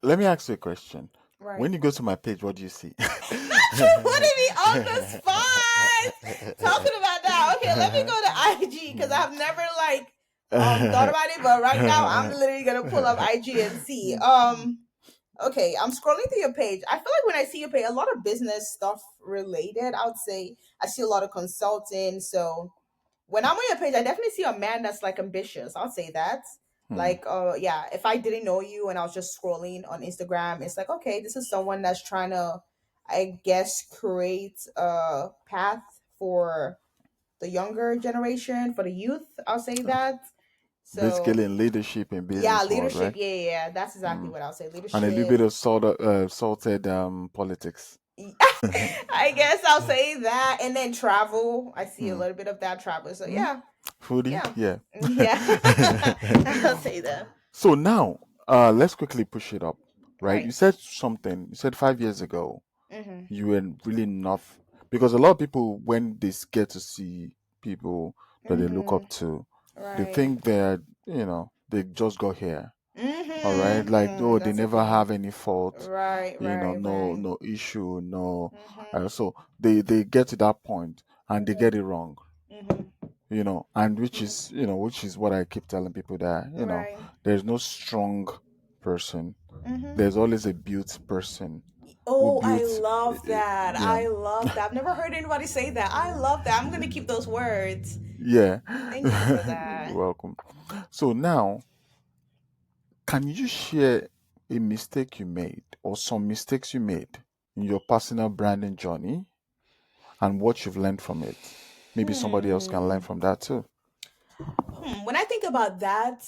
Let me ask you a question. Right. When you go to my page, what do you see? Not you putting me on the spot talking about that. Okay, let me go to IG because I've never like thought about it, but right now I'm literally gonna pull up IG and see. Okay, I'm scrolling through your page. I feel like when I see your page, a lot of business stuff related. I would say I see a lot of consulting. So when I'm on your page, I definitely see a man that's like ambitious. I'll say that. Hmm. Like, yeah, if I didn't know you and I was just scrolling on Instagram, it's like, okay, this is someone that's trying to, I guess, create a path for the younger generation, for the youth. I'll say that. Basically, So, in leadership in yeah, business world, leadership. right? Yeah, yeah, yeah. That's exactly Hmm. what I'll say. And a little bit Leadership. of salted politics. I guess I'll say that. And then travel. I see a Hmm. little bit of that travel. So, Hmm. yeah. Foodie, Yeah. yeah. Yeah. I'll say that. So now, let's quickly push it up, right? You Right. said something. You said 5 years ago Mm-hmm. you were really enough, because a lot of people, when they get to see people that they look Mm-hmm. up to, they Right. think that they just got here. All right, Mm-hmm. like, oh, they That's a never good one. have any fault, Right, right, right. no issue, no. Mm-hmm. So they get to that point and they get it wrong, Mm-hmm. and which is what I keep telling people, that Right. there's no strong person. Mm-hmm. There's always a built person who Oh, I built, love that. yeah, I love that. I've never heard anybody say that. I love that. I'm gonna keep those words. yeah. Thank you for You're that. welcome. So now, can you share a mistake you made or some mistakes you made? in your personal branding journey and what you've learned from it. Maybe somebody else can learn Hmm. from that too. When I think about that,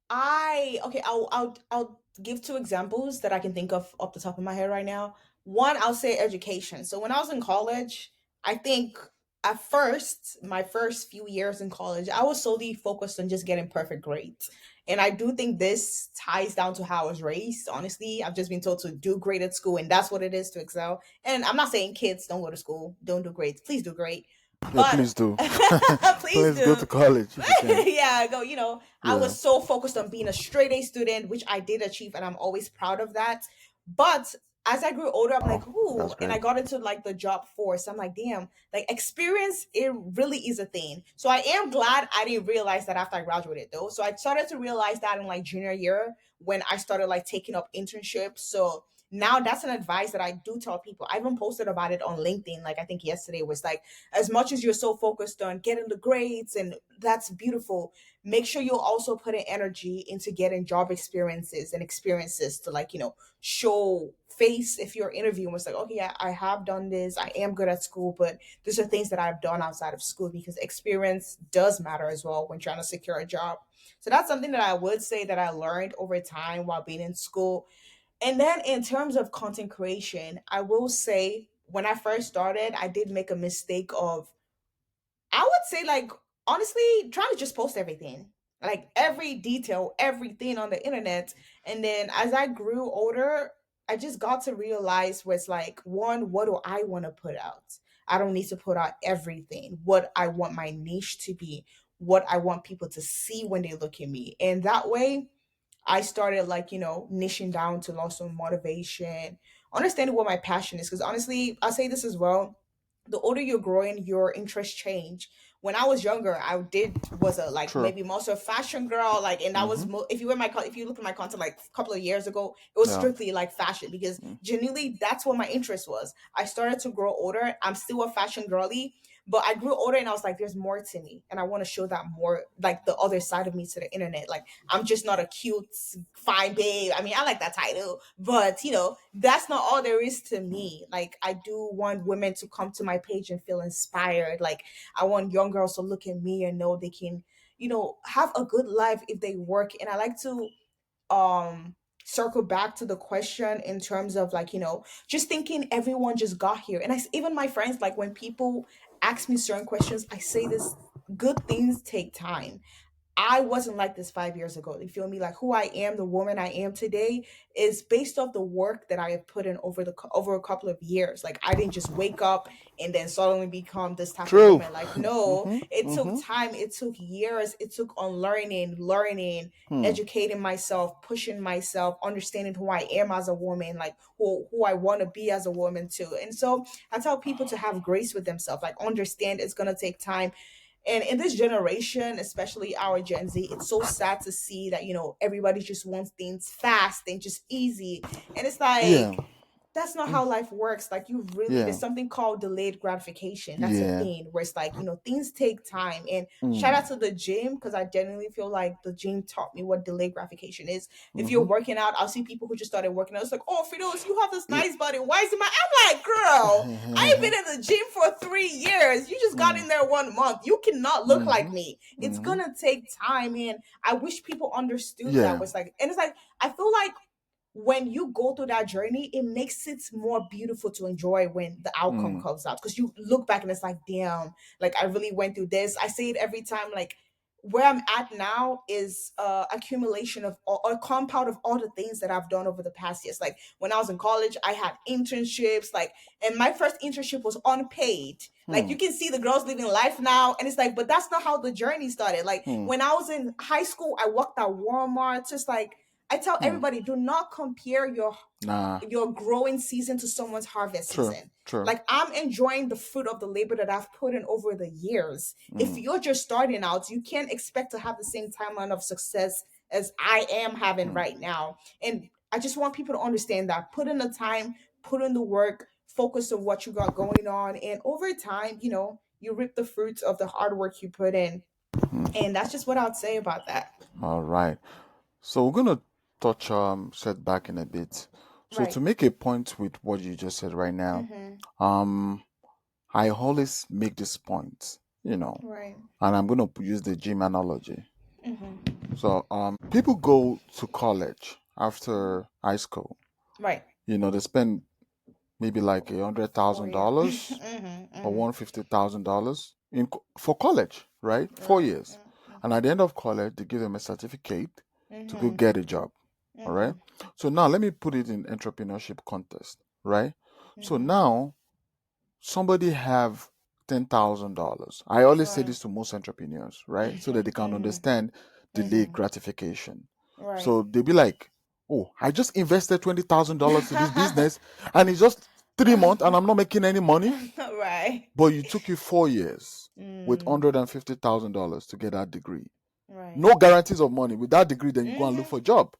I okay, I'll give two examples that I can think of off the top of my head right now. One, I'll say education. So when I was in college, I think at first, my first few years in college, I was solely focused on just getting perfect grades. And I do think this ties down to how I was raised. Honestly, I've just been told to do great at school, and that's what it is to excel. And I'm not saying kids don't go to school, don't do great. Please do great. Yeah, But please do. please Please go do. to college if you can. Yeah, I Yeah. was so focused on being a straight A student, which I did achieve, and I'm always proud of that. But as I grew older, I'm Oh, like, ooh, that's and great. I got into like the job force. I'm like, damn, like experience, it really is a thing. So I am glad I didn't realize that after I graduated though. So I started to realize that in like junior year when I started like taking up internships. So now that's an advice that I do tell people. I even posted about it on LinkedIn. Like I think yesterday was like, as much as you're so focused on getting the grades, and that's beautiful, make sure you're also putting energy into getting job experiences and experiences to like, show face if you're interviewing. It's like, okay, yeah, I have done this, I am good at school, but these are things that I've done outside of school, because experience does matter as well when trying to secure a job. So that's something that I would say that I learned over time while being in school. And then in terms of content creation, I will say when I first started, I did make a mistake of, I would say, like, honestly, trying to just post everything, like every detail, everything on the internet. And then as I grew older, I just got to realize was like, one, what do I want to put out? I don't need to put out everything. What I want my niche to be, what I want people to see when they look at me. And that way, I started like, niching down to also motivation, understanding what my passion is. Because honestly, I'll say this as well. The older you're growing, your interests change. When I was younger, I did was a like True. maybe most of fashion girl, like, and that was Mm-hmm. if you were if you look at my content like a couple of years ago, it was Yeah. strictly like fashion, because Mm. genuinely that's what my interest was. I started to grow older. I'm still a fashion girly, but I grew older and I was like, there's more to me, and I want to show that more, like the other side of me to the internet. Like I'm just not a cute, fine babe. I mean, I like that title, but that's not all there is to me. Like I do want women to come to my page and feel inspired. Like I want young girls to look at me and know they can, have a good life if they work. And I like to circle back to the question in terms of like, just thinking everyone just got here. And even my friends, like when people ask me certain questions, I say this: good things take time. I wasn't like this 5 years ago. You feel me? Like who I am, the woman I am today, is based off the work that I have put in over a couple of years. Like I didn't just wake up and then suddenly become this type of True. woman. Like no, Mm-hmm. it took Mm-hmm. time. It took years. It took unlearning, learning, Hmm. educating myself, pushing myself, understanding who I am as a woman, like who I want to be as a woman too. And so I tell people to have grace with themselves. Like understand it's gonna take time. And in this generation, especially our Gen Z, it's so sad to see that, everybody just wants things fast and just easy. And it's Yeah. like, that's not Mm. how life works. Like you really, Yeah. there's something called delayed gratification. That's a Yeah. thing where it's like, things take time. And shout Mm. out to the gym, because I genuinely feel like the gym taught me what delayed gratification is. If you're Mm-hmm. working out, I'll see people who just started working out. It's like, oh, Fidos, you have this Yeah. nice body. Why is it my? I'm like, girl, I've been in the gym for 3 years. You just got Mm. in there 1 month. You cannot look like Mm-hmm. me. It's Mm-hmm. gonna take time. And I wish people understood that. Yeah. Was like, and it's like, I feel like when you go through that journey, it makes it more beautiful to enjoy when the outcome Mm. comes out. Because you look back and it's like, damn, like I really went through this. I say it every time, like where I'm at now is accumulation of a compound of all the things that I've done over the past years. Like when I was in college, I had internships, like, and my first internship was unpaid. Like Hmm. you can see the girls living life now, and it's like, but that's not how the journey started. Like Hmm. when I was in high school, I worked at Walmart. Just like I tell Hmm. everybody, do not compare Nah. your growing season to someone's harvest True. season. True. Like I'm enjoying the fruit of the labor that I've put in over the years. If Mm. you're just starting out, you can't expect to have the same timeline of success as I am having Mm. right now. And I just want people to understand that. Put in the time, put in the work, focus on what you got going on. And over time, you reap the fruits of the hard work you put in. Mm. And that's just what I'd say about that. All right. So we're gonna touch setback in a bit. So Right. to make a point with what you just said right now, Mm-hmm. um, I always make this point, Right. and I'm gonna use the gym analogy. Mm-hmm. So, people go to college after high school. Right. They spend maybe like a hundred For thousand you. dollars Mm-hmm. or Mm-hmm. $150,000 for college, right? Four Right. years, and at the end of college, they give them a certificate to go Mm-hmm. get a job. All right. Mm-hmm. So now let me put it in entrepreneurship context, right? So Mm-hmm. now somebody have $10,000. I always say Right. this to most entrepreneurs, right? So that they can Mm-hmm. understand delayed Mm-hmm. gratification. Right. So they'll be like, "Oh, I just invested $20,000 to this business, and it's just 3 months, and I'm not making any money." Right. But you took you 4 years with Mm. $150,000 to get that degree. Right. No guarantees of money. With that degree, then you go and look Mm-hmm. for a job.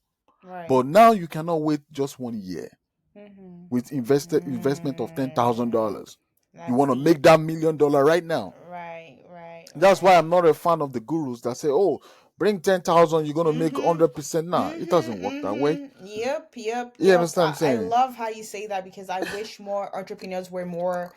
Right. But now you cannot wait just 1 year Mm-hmm. with investment of Mm. $10,000. You That's want to deep. make that $1 million right now. Right. Right. That's why Right. I'm not a fan of the gurus that say, "Oh, bring 10,000, you're gonna make Mm-hmm. 100%." Nah, it doesn't Mm-hmm. work that way. Mm-hmm. Yep. Yep. You Yep. understand what I'm I saying? love how you say that because I wish more entrepreneurs were more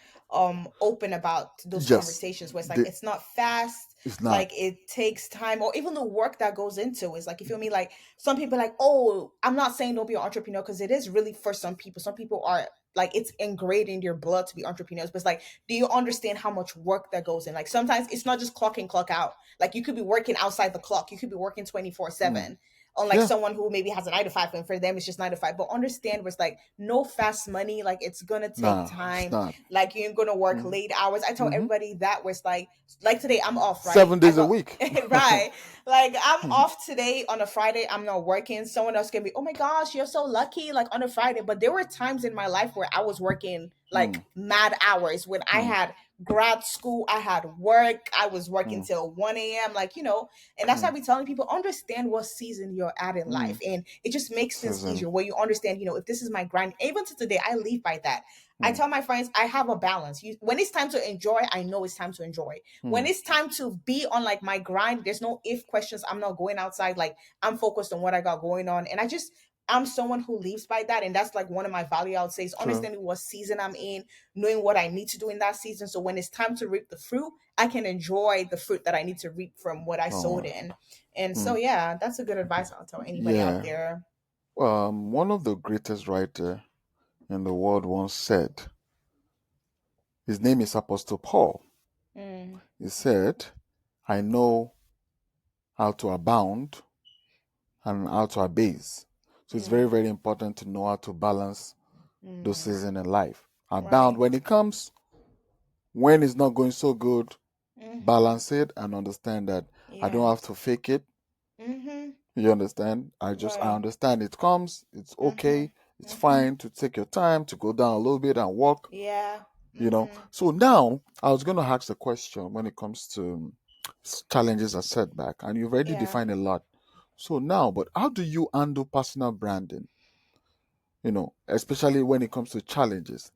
open about those Yes, conversations where it's like they, it's not fast, it's not. like it takes time, or even the work that goes into it. It's like you feel me? Like some people are like, oh, I'm not saying don't be an entrepreneur because it is really for some people. Some people are like it's ingrained in your blood to be entrepreneurs, but it's like, do you understand how much work that goes in? Like sometimes it's not just clock in, clock out. Like you could be working outside the clock. You could be working 24 Mm, 7 unlike yeah, someone who maybe has a 9 to 5 and for them it's just 9 to 5, but understand was like no fast money, like it's gonna take nah, it's time, not. like you're gonna work Mm-hmm. late hours. I tell Mm-hmm. everybody that was like today I'm off, right? 7 I days a got week. right, like I'm off today on a Friday, I'm not working. Someone else can be, oh my gosh, you're so lucky, like on a Friday. But there were times in my life where I was working like Mm, mad hours when I mm, had grad school, I had work, I was working mm, till 1 a.m., like and that's why mm, we telling people understand what season you're at in life, mm. and it just makes things Season. easier where you understand, if this is my grind. Even to today, I live by that. I Mm, tell my friends I have a balance. When it's time to enjoy, I know it's time to enjoy. When mm. it's time to be on like my grind, there's no if questions. I'm not going outside. Like I'm focused on what I got going on, and I'm someone who lives by that, and that's like one of my value. I would say is True. understanding what season I'm in, knowing what I need to do in that season. So when it's time to reap the fruit, I can enjoy the fruit that I need to reap from what I All sowed right. in. And so, Mm. yeah, that's a good advice I'll tell anybody out Yeah. there. One of the greatest writer in the world once said, his name is Apostle Paul. Mm, He said, "I know how to abound and how to abase." So it's mm, very, very important to know how to balance those mm, seasons in life. Abound right. when it comes, when it's not going so good, Mm-hmm. balance it and understand that I don't Yeah. have to fake it. Mm-hmm. You understand? I Right. understand it comes, it's Mm-hmm. okay, it's Mm-hmm. fine to take your time to go down a little bit and walk. Yeah. Mm-hmm. So now I was going to ask the question when it comes to challenges and setback, and you've already Yeah. defined a lot. So now, but how do you handle personal branding? Especially when it comes to challenges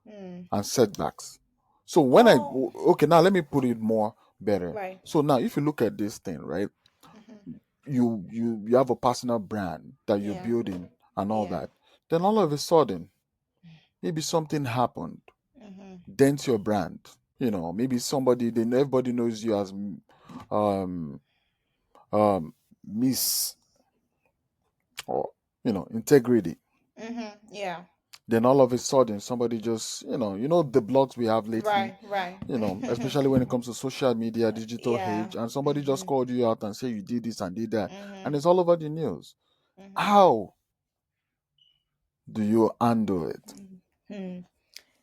Mm. and setbacks. So Well, okay, now let me put it more better. right. So now, if you look at this thing, right, Mm-hmm. you have a personal brand that you're Yeah. building and all Yeah. that. Then all of a sudden, maybe something happened, Mm-hmm. dent your brand. Maybe everybody knows you as um um Miss, or integrity. Mm-hmm. Yeah. Then all of a sudden somebody just the blogs we have lately, Right. Right. especially when it comes to social media, digital Yeah. age, and somebody just Mm-hmm. called you out and say you did this and did that, and Mm-hmm. it's all over the news. Mm-hmm. How do you handle it? Hmm.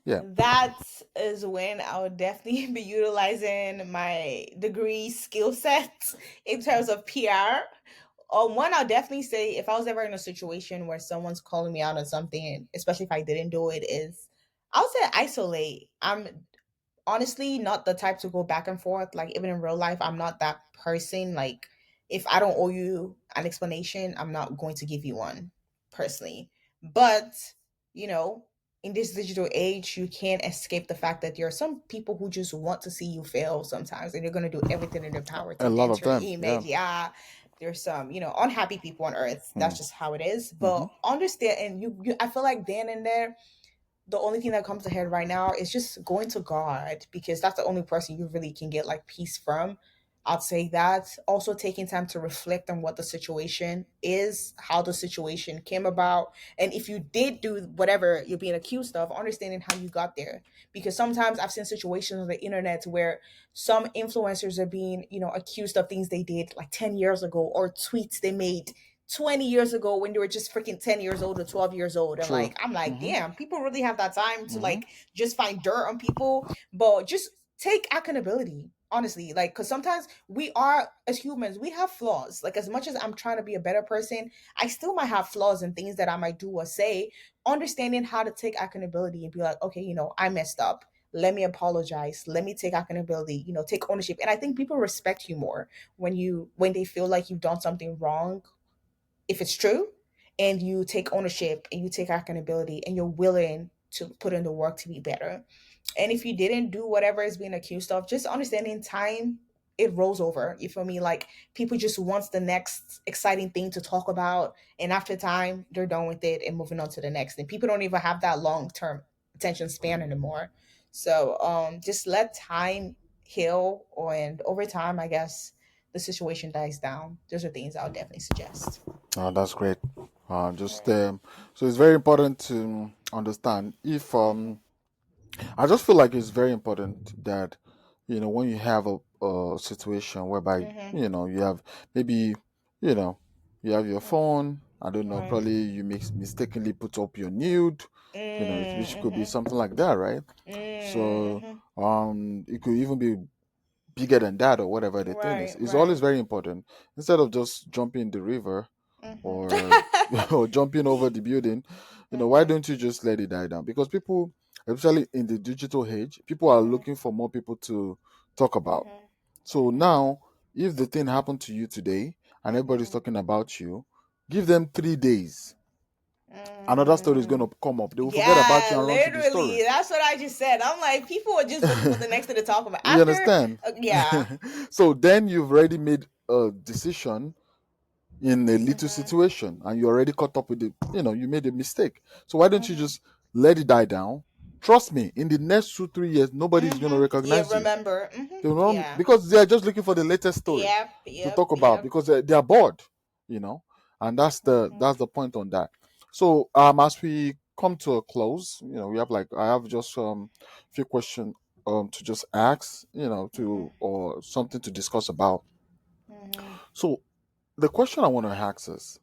Yeah. That is when I would definitely be utilizing my degree skill set in terms of PR. One, I'll definitely say if I was ever in a situation where someone's calling me out on something, especially if I didn't do it, is I would say isolate. I'm honestly not the type to go back and forth. Like even in real life, I'm not that person. Like if I don't owe you an explanation, I'm not going to give you one personally. But you know, in this digital age, you can't escape the fact that there are some people who just want to see you fail sometimes, and they're going to do everything in their power A to lot dent of your them. Yeah. image. Yeah. there's some, unhappy people on earth. That's Mm, just how it is. mm-hmm, But understand, and I feel like then and there, the only thing that comes to head right now is just going to God, because that's the only person you really can get like peace from. I'd say that. Also taking time to reflect on what the situation is, how the situation came about, and if you did do whatever you're being accused of, understanding how you got there. Because sometimes I've seen situations on the internet where some influencers are being, accused of things they did like 10 years ago, or tweets they made 20 years ago when they were just freaking 10 years old or 12 years old. And true. like, I'm like, Mm-hmm, damn, people really have that time to mm-hmm. like just find dirt on people. But just take accountability, honestly. Like, because sometimes we are, as humans, we have flaws. Like, as much as I'm trying to be a better person, I still might have flaws and things that I might do or say. Understanding how to take accountability and be like, okay, I messed up. Let me apologize. Let me take accountability, take ownership. And I think people respect you more when they feel like you've done something wrong, if it's true, and you take ownership and you take accountability and you're willing to put in the work to be better. And if you didn't do whatever is being accused of, just understanding time, it rolls over. You feel me? Like, people just wants the next exciting thing to talk about, and after time they're done with it and moving on to the next. And people don't even have that long term attention span anymore. So just let time heal, and over time, I guess, the situation dies down. Those are things I would definitely suggest. Oh, that's great. Just Right. so it's very important to understand if I just feel like it's very important that when you have a situation whereby Mhm. you have maybe you know you have your phone. I don't know. Right. Probably you mistakenly put up your nude. Which could be Mhm. something like that, right? So Mhm. it could even be bigger than that or whatever the thing is. Right. It's always Right. very important instead of just jumping in the river Mhm. or or jumping over the building. Why Mhm. don't you just let it die down? Because people, especially in the digital age, people are Mhm. looking for more people to talk about. Mhm. So Mhm. now, if the thing happened to you today and everybody's Mhm. talking about you, give them 3 days. Another story is going Mm. to come up. They will forget about Yeah, you and run to the story. literally. That's what I just said. I'm like, people are just looking for the next thing to talk about. You After, understand? yeah. So then you've already made a decision in a little Mhm. situation and you already caught up with you made a mistake. So why don't you Mhm. just let it die down? Trust me, in the next 2 3 years nobody's going to Mhm. Yeah. recognize you. Remember. Mhm. They will not, Yeah. because they are just looking for the latest story Yep. to Yep. talk about Yep. because they are bored you know and Mhm. that's the point on that. So as we come to a close, we have like I have just few questions to just ask, Mhm. to or something to discuss about. Mhm. So the question I want to ask is,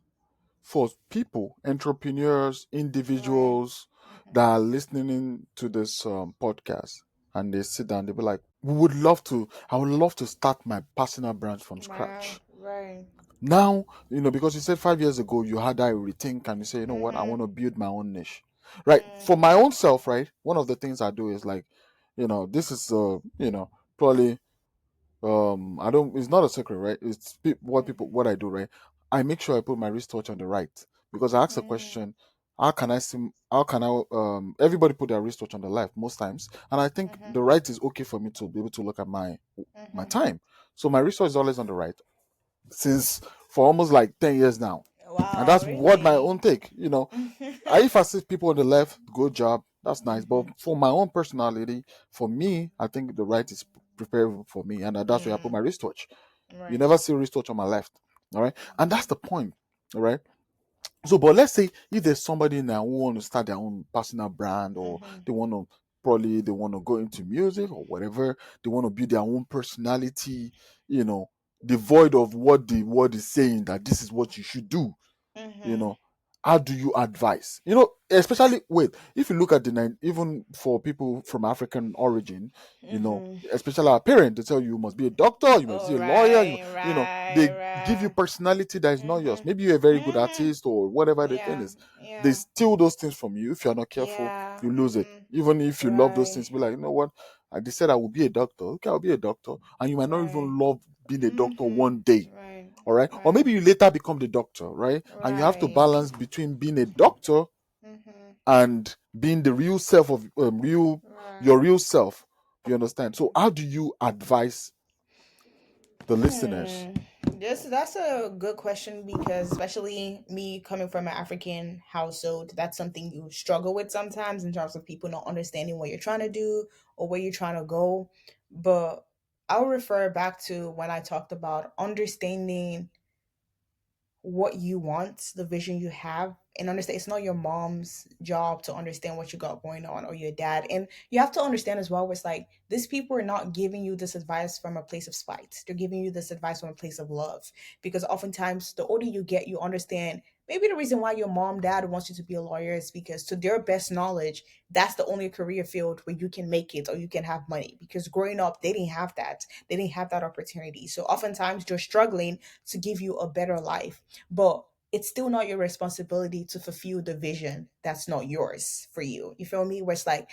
for people, entrepreneurs, Right. individuals Mhm. that are listening to this podcast, and they sit down, they be like, I would love to start my personal brand from Right. scratch. Right. Now, because you said 5 years ago you had that rethink and you say, you know what, I want Mhm. to build my own niche. Right. For my Mhm. own self, right? One of the things I do is like, this is probably I don't it's not a secret, right? It's what I do, right? I make sure I put my research on the right, because I ask a Mhm. question, how can I everybody put their research on the left most times, and I think Mhm. the right is okay for me to be able to look at my Mhm. time. So my research is always on the right since for almost like 10 years now. And Wow, that's what my really? own take. If I see people on the left, good job, that's nice. But Mhm. for my own personality, for me, I think the right is prepared for me, and that's where I put my Mm, wristwatch. You right. never see wristwatch on my left, all right, and that's the point, all right. So, but let's say if there's somebody now who want to start their own personal brand, or Mhm. they want to go into music or whatever, they want to build their own personality, you know, devoid of what the word is saying that this is what you should do, you Mhm. know how do you advise, especially wait, if you look at even for people from African origin, Mhm. especially our parents, they tell you, you must be a doctor, you must Oh, be a lawyer, right, they right, give you right. personality that is not yours. Mhm. Maybe you're a very good Mhm. artist or whatever the thing Yeah. is. They Yeah. steal those things from you. If you're not careful, Yeah. you lose it. Mhm. Even if you love those Right. things, be like, you know what, I they said I will be a doctor, okay, I'll be a doctor, and you might not Right. even love being a doctor Mhm. one day. Right. All right. Or Right. maybe you later become the doctor, right? And you have to Right. balance between being a doctor Mhm. and being the real self of your Right. real self. You understand? So how do you advise the listeners? Hmm. That's a good question because especially me coming from an African household, that's something you struggle with sometimes in terms of people not understanding what you're trying to do or where you're trying to go. But I'll refer back to when I talked about understanding what you want, the vision you have, and understand it's not your mom's job to understand what you got going on or your dad. And you have to understand as well, it's like these people are not giving you this advice from a place of spite. They're giving you this advice from a place of love. Because oftentimes the older you get, you understand maybe the reason why your mom, dad wants you to be a lawyer is because to their best knowledge, that's the only career field where you can make it or you can have money. Because growing up, they didn't have that. They didn't have that opportunity. So oftentimes they're struggling to give you a better life, but it's still not your responsibility to fulfill the vision that's not yours for you. You feel me? Where it's like,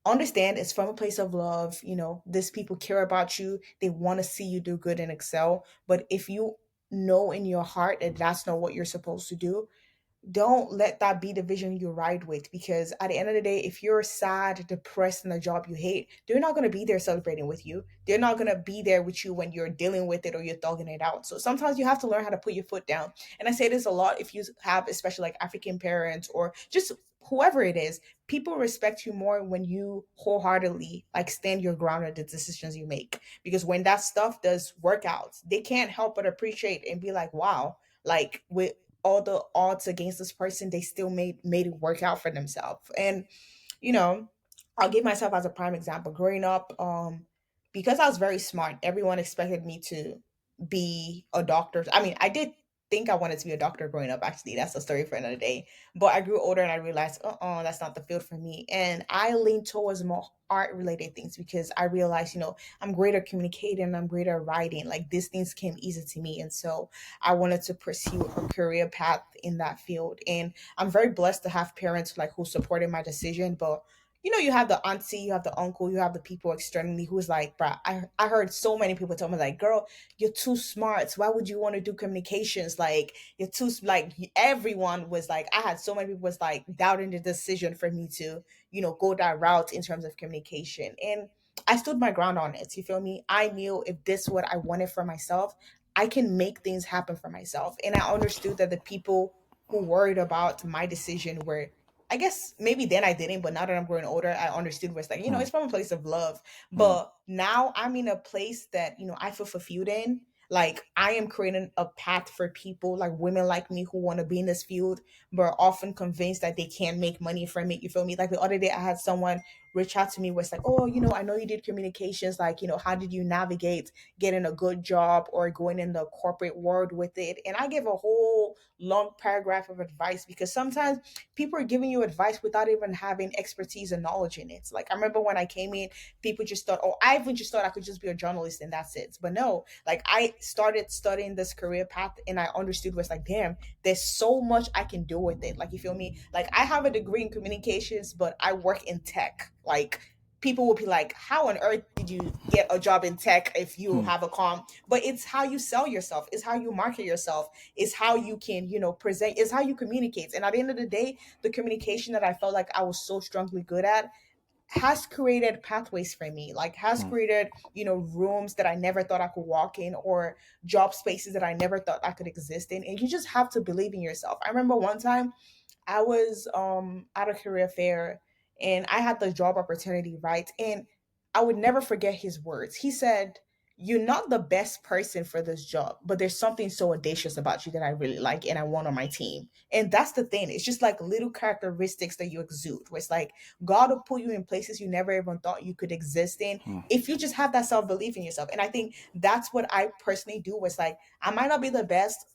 understand it's from a place of love. These people care about you. They want to see you do good and excel. But if you know in your heart that that's not what you're supposed to do, don't let that be the vision you ride with, because at the end of the day, if you're sad, depressed in a job you hate, they're not going to be there celebrating with you. They're not going to be there with you when you're dealing with it or you're thugging it out. So sometimes you have to learn how to put your foot down. And I say this a lot, if you have especially like African parents or just whoever it is, people respect you more when you wholeheartedly like stand your ground at the decisions you make. Because when that stuff does work out, they can't help but appreciate and be like, wow, like with all the odds against this person, they still made it work out for themselves. And you know, I'll give myself as a prime example. Growing up, because I was very smart, everyone expected me to be a doctor. I mean, I did think I wanted to be a doctor growing up. Actually, that's a story for another day. But I grew older and I realized, that's not the field for me. And I leaned towards more art related things because I realized, I'm great at communicating, I'm great at writing. Like these things came easy to me, and so I wanted to pursue a career path in that field. And I'm very blessed to have parents like who supported my decision. But you have the auntie, you have the uncle, you have the people externally who's like, bruh, I heard so many people tell me like, girl, you're too smart. Why would you want to do communications? Like you're too like everyone was like, I had so many people was like doubting the decision for me to, go that route in terms of communication. And I stood my ground on it. You feel me? I knew if this is what I wanted for myself, I can make things happen for myself. And I understood that the people who worried about my decision were, I guess maybe then I didn't, but now that I'm growing older, I understood where it's like, Hmm. it's from a place of love. Hmm. But now I'm in a place that, I feel fulfilled in. Like I am creating a path for people like women like me who want to be in this field, but are often convinced that they can't make money from it. You feel me? Like the other day I had someone reach out to me where it's like, oh, I know you did communications. Like, how did you navigate getting a good job or going in the corporate world with it? And I give a whole long paragraph of advice because sometimes people are giving you advice without even having expertise and knowledge in it. Like I remember when I came in, people just thought, oh, I even just thought I could just be a journalist and that's it. But no, like I started studying this career path and I understood was like, damn, there's so much I can do with it. Like you feel me? Like I have a degree in communications, but I work in tech. Like people will be like, how on earth did you get a job in tech if you Hmm. have a com? But it's how you sell yourself, it's how you market yourself, it's how you can, present, it's how you communicate. And at the end of the day, the communication that I felt like I was so strongly good at has created pathways for me, like has Hmm. created, rooms that I never thought I could walk in or job spaces that I never thought I could exist in. And you just have to believe in yourself. I remember one time I was at a career fair and I had the job opportunity, right? And I would never forget his words. He said, "You're not the best person for this job, but there's something so audacious about you that I really like and I want on my team." And that's the thing. It's just like little characteristics that you exude. Where it's like God will put you in places you never even thought you could exist in Hmm. if you just have that self-belief in yourself. And I think that's what I personally do. Was like I might not be the best,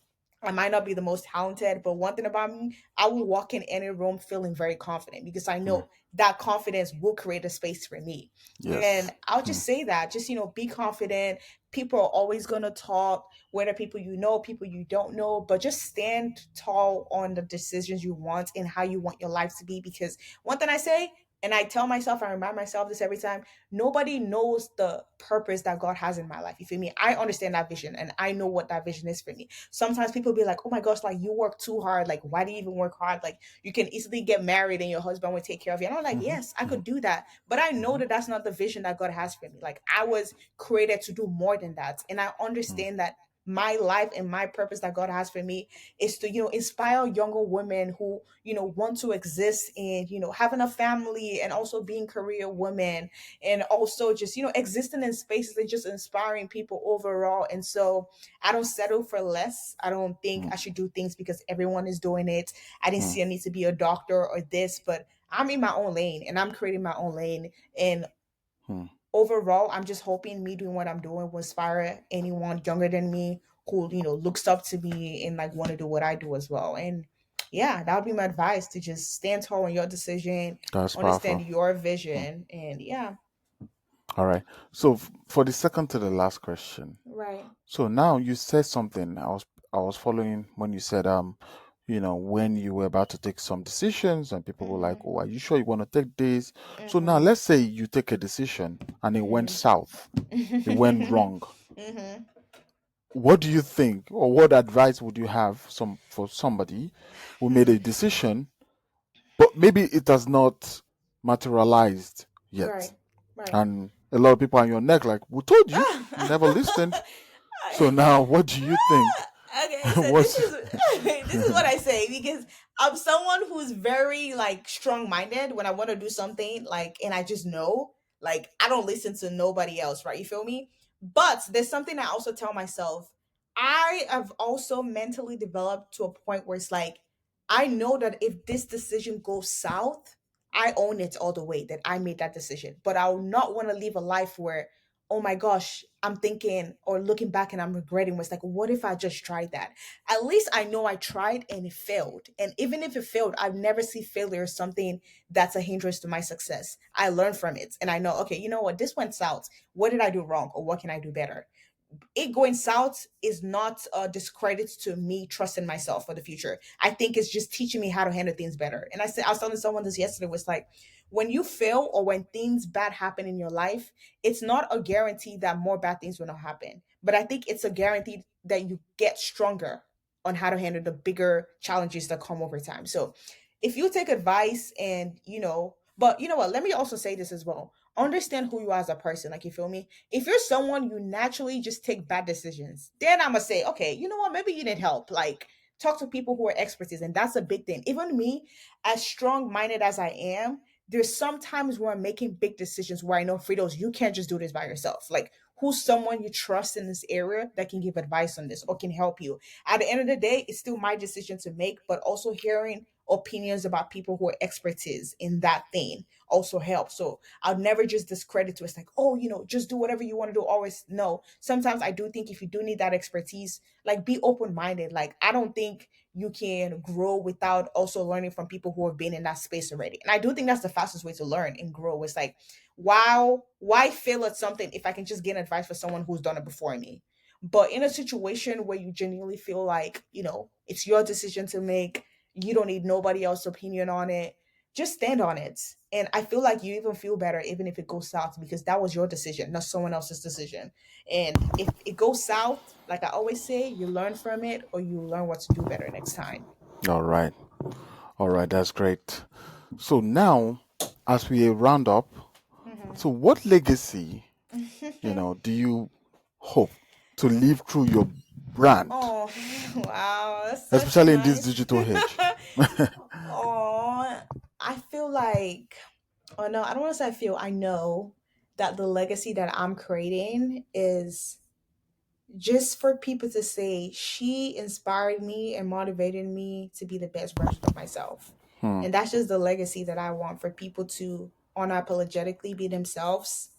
I might not be the most talented, but one thing about me, I will walk in any room feeling very confident because I Hmm. know that confidence will create a space for me. Yes. And I'll Hmm. just say that, just, be confident. People are always going to talk, whether people you know, people you don't know, but just stand tall on the decisions you want and how you want your life to be. Because one thing I say, and I tell myself, I remind myself this every time, nobody knows the purpose that God has in my life. You feel me? I understand that vision and I know what that vision is for me. Sometimes people be like, oh my gosh, like you work too hard. Like, why do you even work hard? Like, you can easily get married and your husband will take care of you. And I'm like, Hmm. yes, I Hmm. could do that. But I know Hmm. that that's not the vision that God has for me. Like, I was created to do more than that. And I Hmm. understand that my life and my purpose that God has for me is to, inspire younger women who, want to exist in, having a family and also being career women, and also just, existing in spaces and just inspiring people overall. And so I don't settle for less. I don't think Hmm. I should do things because everyone is doing it. I didn't Hmm. see a need to be a doctor or this, but I'm in my own lane and I'm creating my own lane. And Hmm. overall, I'm just hoping me doing what I'm doing will inspire anyone younger than me who, looks up to me and like want to do what I do as well. And yeah, that would be my advice, to just stand tall in your decision, That's understand powerful. your Hmm. vision, and yeah. All right. So for the second to the last question. Right. So now you said something. I was following when you said when you were about to take some decisions and people were like, Mhm. "Oh, are you sure you want to take this?" So now Mhm. let's say you take a decision and it went Mhm. south. It went wrong. Mhm. What do you think, or what advice would you have for somebody who made a decision, but maybe it has not materialized yet, Right. Right. and a lot of people on your neck like, "We told you, you never listened." So now, what do you think? Okay, so this What's is this is what I say, because I'm someone who's very like strong minded when I want to do something, like, and I just know, like, I don't listen to nobody else, right? You feel me? But there's something I also tell myself. I have also mentally developed to a point where it's like, I know that if this decision goes south, I own it all the way, that I made that decision. But I will not want to live a life where, oh my gosh, I'm thinking or looking back and I'm regretting, was like, what if I just tried that? At least I know I tried and it failed. And even if it failed, I never see failure as something that's a hindrance to my success. I learn from it and I know, okay, you know what, this went south. What did I do wrong, or what can I do better? It going south is not a discredit to me trusting myself for the future. I think it's just teaching me how to handle things better. And I was telling someone this yesterday, was like, when you fail or when things bad happen in your life, it's not a guarantee that more bad things will not happen. But I think it's a guarantee that you get stronger on how to handle the bigger challenges that come over time. So if you take advice and, but you know what, let me also say this as well. Understand who you are as a person. Like, you feel me? If you're someone you naturally just take bad decisions, then I'm gonna say, okay, you know what? Maybe you need help. Like, talk to people who are expertise, and that's a big thing. Even me, as strong minded as I am, there's sometimes where I'm making big decisions where I know, Fritos, you can't just do this by yourself. Like, who's someone you trust in this area that can give advice on this or can help you? At the end of the day, it's still my decision to make, but also hearing opinions about people who are expertise in that thing also helps. So I'll never just discredit to it's like, oh, just do whatever you want to do. Always no. Sometimes I do think if you do need that expertise, like, be open minded. Like, I don't think you can grow without also learning from people who have been in that space already. And I do think that's the fastest way to learn and grow. It's like, wow, why fail at something if I can just get advice from someone who's done it before me? But in a situation where you genuinely feel like, it's your decision to make, you don't need nobody else's opinion on it, just stand on it. And I feel like you even feel better even if it goes south, because that was your decision, not someone else's decision. And if it goes south, like I always say, you learn from it or you learn what to do better next time. all right? All right, that's great. So now, as we round up, so what legacy, do you hope to leave through your brand, Oh, wow, that's such especially in this nice. digital age? Oh, I feel like, oh no, I don't want to say I feel, I know that the legacy that I'm creating is just for people to say, she inspired me and motivated me to be the best version of myself. Hmm. And that's just the legacy that I want, for people to unapologetically be themselves,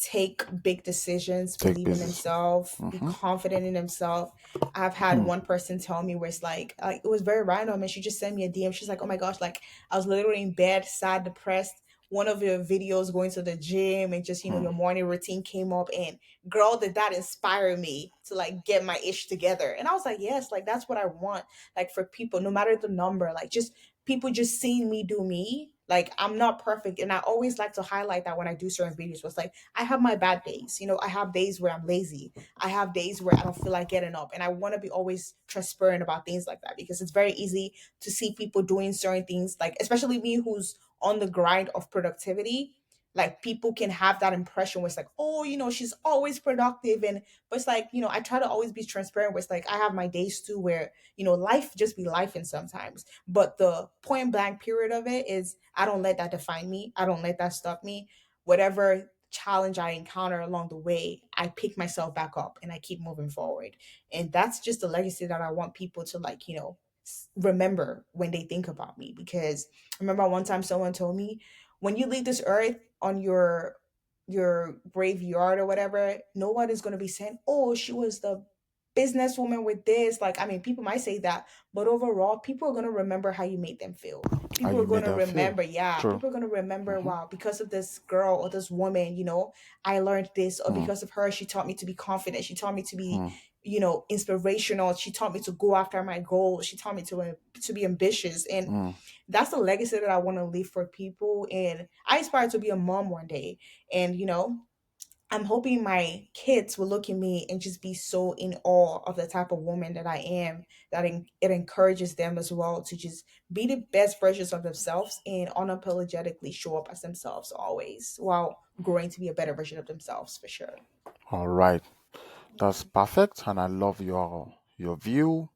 take big decisions, Take believe in business. themselves, be Mm-hmm. confident in themselves. I've had Hmm. one person tell me where it's like it was very random, and she just sent me a DM. She's like, "Oh my gosh, like, I was literally in bed, sad, depressed. One of your videos going to the gym and just, Hmm. your morning routine came up, and girl, did that inspire me to like get my ish together." And I was like, yes, like, that's what I want. Like, for people, no matter the number, like, just people just seeing me do me. Like, I'm not perfect, and I always like to highlight that when I do certain videos. Was like, I have my bad days. I have days where I'm lazy. I have days where I don't feel like getting up. And I want to be always transparent about things like that, because it's very easy to see people doing certain things, like, especially me who's on the grind of productivity. like people can have that impression where it's like, oh, she's always productive. And but it's like, I try to always be transparent where it's like I have my days too where, life just be life and sometimes. But the point blank period of it is I don't let that define me. I don't let that stop me. Whatever challenge I encounter along the way, I pick myself back up and I keep moving forward. And that's just the legacy that I want people to like, remember when they think about me. Because I remember one time someone told me, when you leave this earth on your graveyard or whatever, no one is going to be saying, oh, she was the businesswoman with this. Like, I mean, people might say that, but overall, people are going to remember how you made them feel. How People are you going made to that feel? remember, yeah, True. people are going to remember, Mm-hmm. wow, because of this girl or this woman, I learned this, or Mm, because of her, she taught me to be confident. She taught me to be, mm, inspirational. She taught me to go after my goals. She taught me to be ambitious. And mm. that's the legacy that I want to leave for people. And I aspire to be a mom one day. And, I'm hoping my kids will look at me and just be so in awe of the type of woman that I am, that it encourages them as well to just be the best versions of themselves and unapologetically show up as themselves always while growing to be a better version of themselves for sure. All right. That's Yeah. perfect, and I love your view.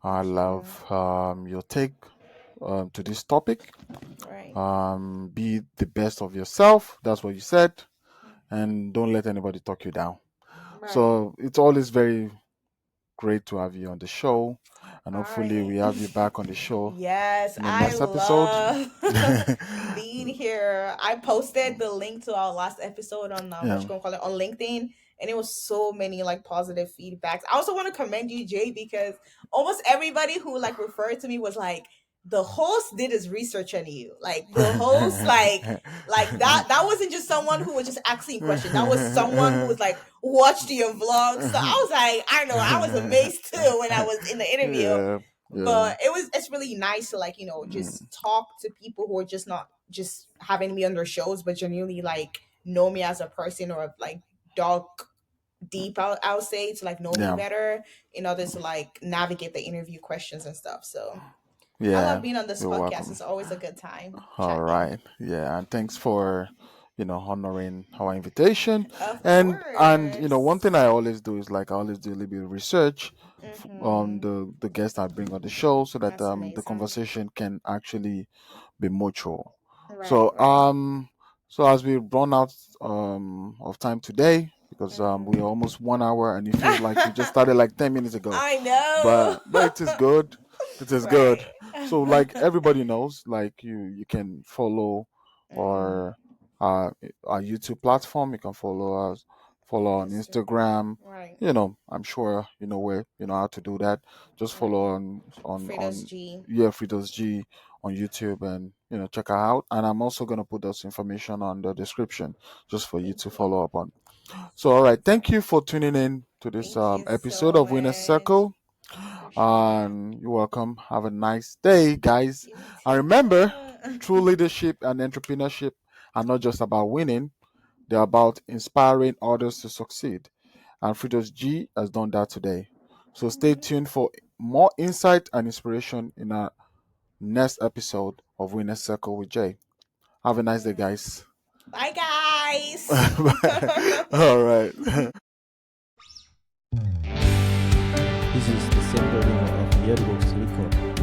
I Thank love you. your take to this topic. Right. Be the best of yourself. That's what you said, and don't let anybody talk you down. Right. So it's always very great to have you on the show, and hopefully I we have you back on the show yes, in the I next episode. love being here. I posted the link to our last episode on what Yeah. you gonna call it on LinkedIn, and it was so many like positive feedbacks. I also want to commend you, Jay, because almost everybody who like referred to me was like, the host did his research on you. Like the host, like that wasn't just someone who was just asking questions. That was someone who was like watched your vlog. So I was like, I know, I was amazed too when I was in the interview. Yeah, yeah. But it's really nice to like, Mm, just talk to people who are just not just having me on their shows, but genuinely like know me as a person, or like dog deep, I'll say, to like know me yeah, better in order to like navigate the interview questions and stuff. So I love yeah. being on this You're podcast. welcome. It's always a good time All chatting. right. Yeah, and thanks for, honoring our invitation. Of And one course. thing I always do is like I always do a little bit of research on Mm-hmm. the guests I bring on the show so that That's the amazing. conversation can actually be mutual. Right, So right. as we run out of time today, because we're Mm-hmm. almost 1 hour and it feels like we just started like 10 minutes ago. I know. But it is good. It is good. Right. So like everybody knows, like you can follow Mm-hmm. our uh our YouTube platform. You can follow on Instagram. Instagram. Right. I'm sure you know where you know how to do that. Just Right. follow on Fredous G. yeah, Fredous G on YouTube, and check her out. And I'm also gonna put those information on the description just for you Thank to you. follow up on. So all right, thank you Awesome. for tuning in to this Thank you episode so of Winner's much. Circle. For sure. And you're welcome. Have a nice day, guys. You And remember, true too. leadership and entrepreneurship are not just about winning, they're about inspiring others to succeed. And Fritos G has done that today. So stay Mhm. tuned for more insight and inspiration in our next episode of Winner's Circle with Jay. Have a nice day, Right. guys. Bye, guys. Bye. All right. This is the single winner of Yearbook Record.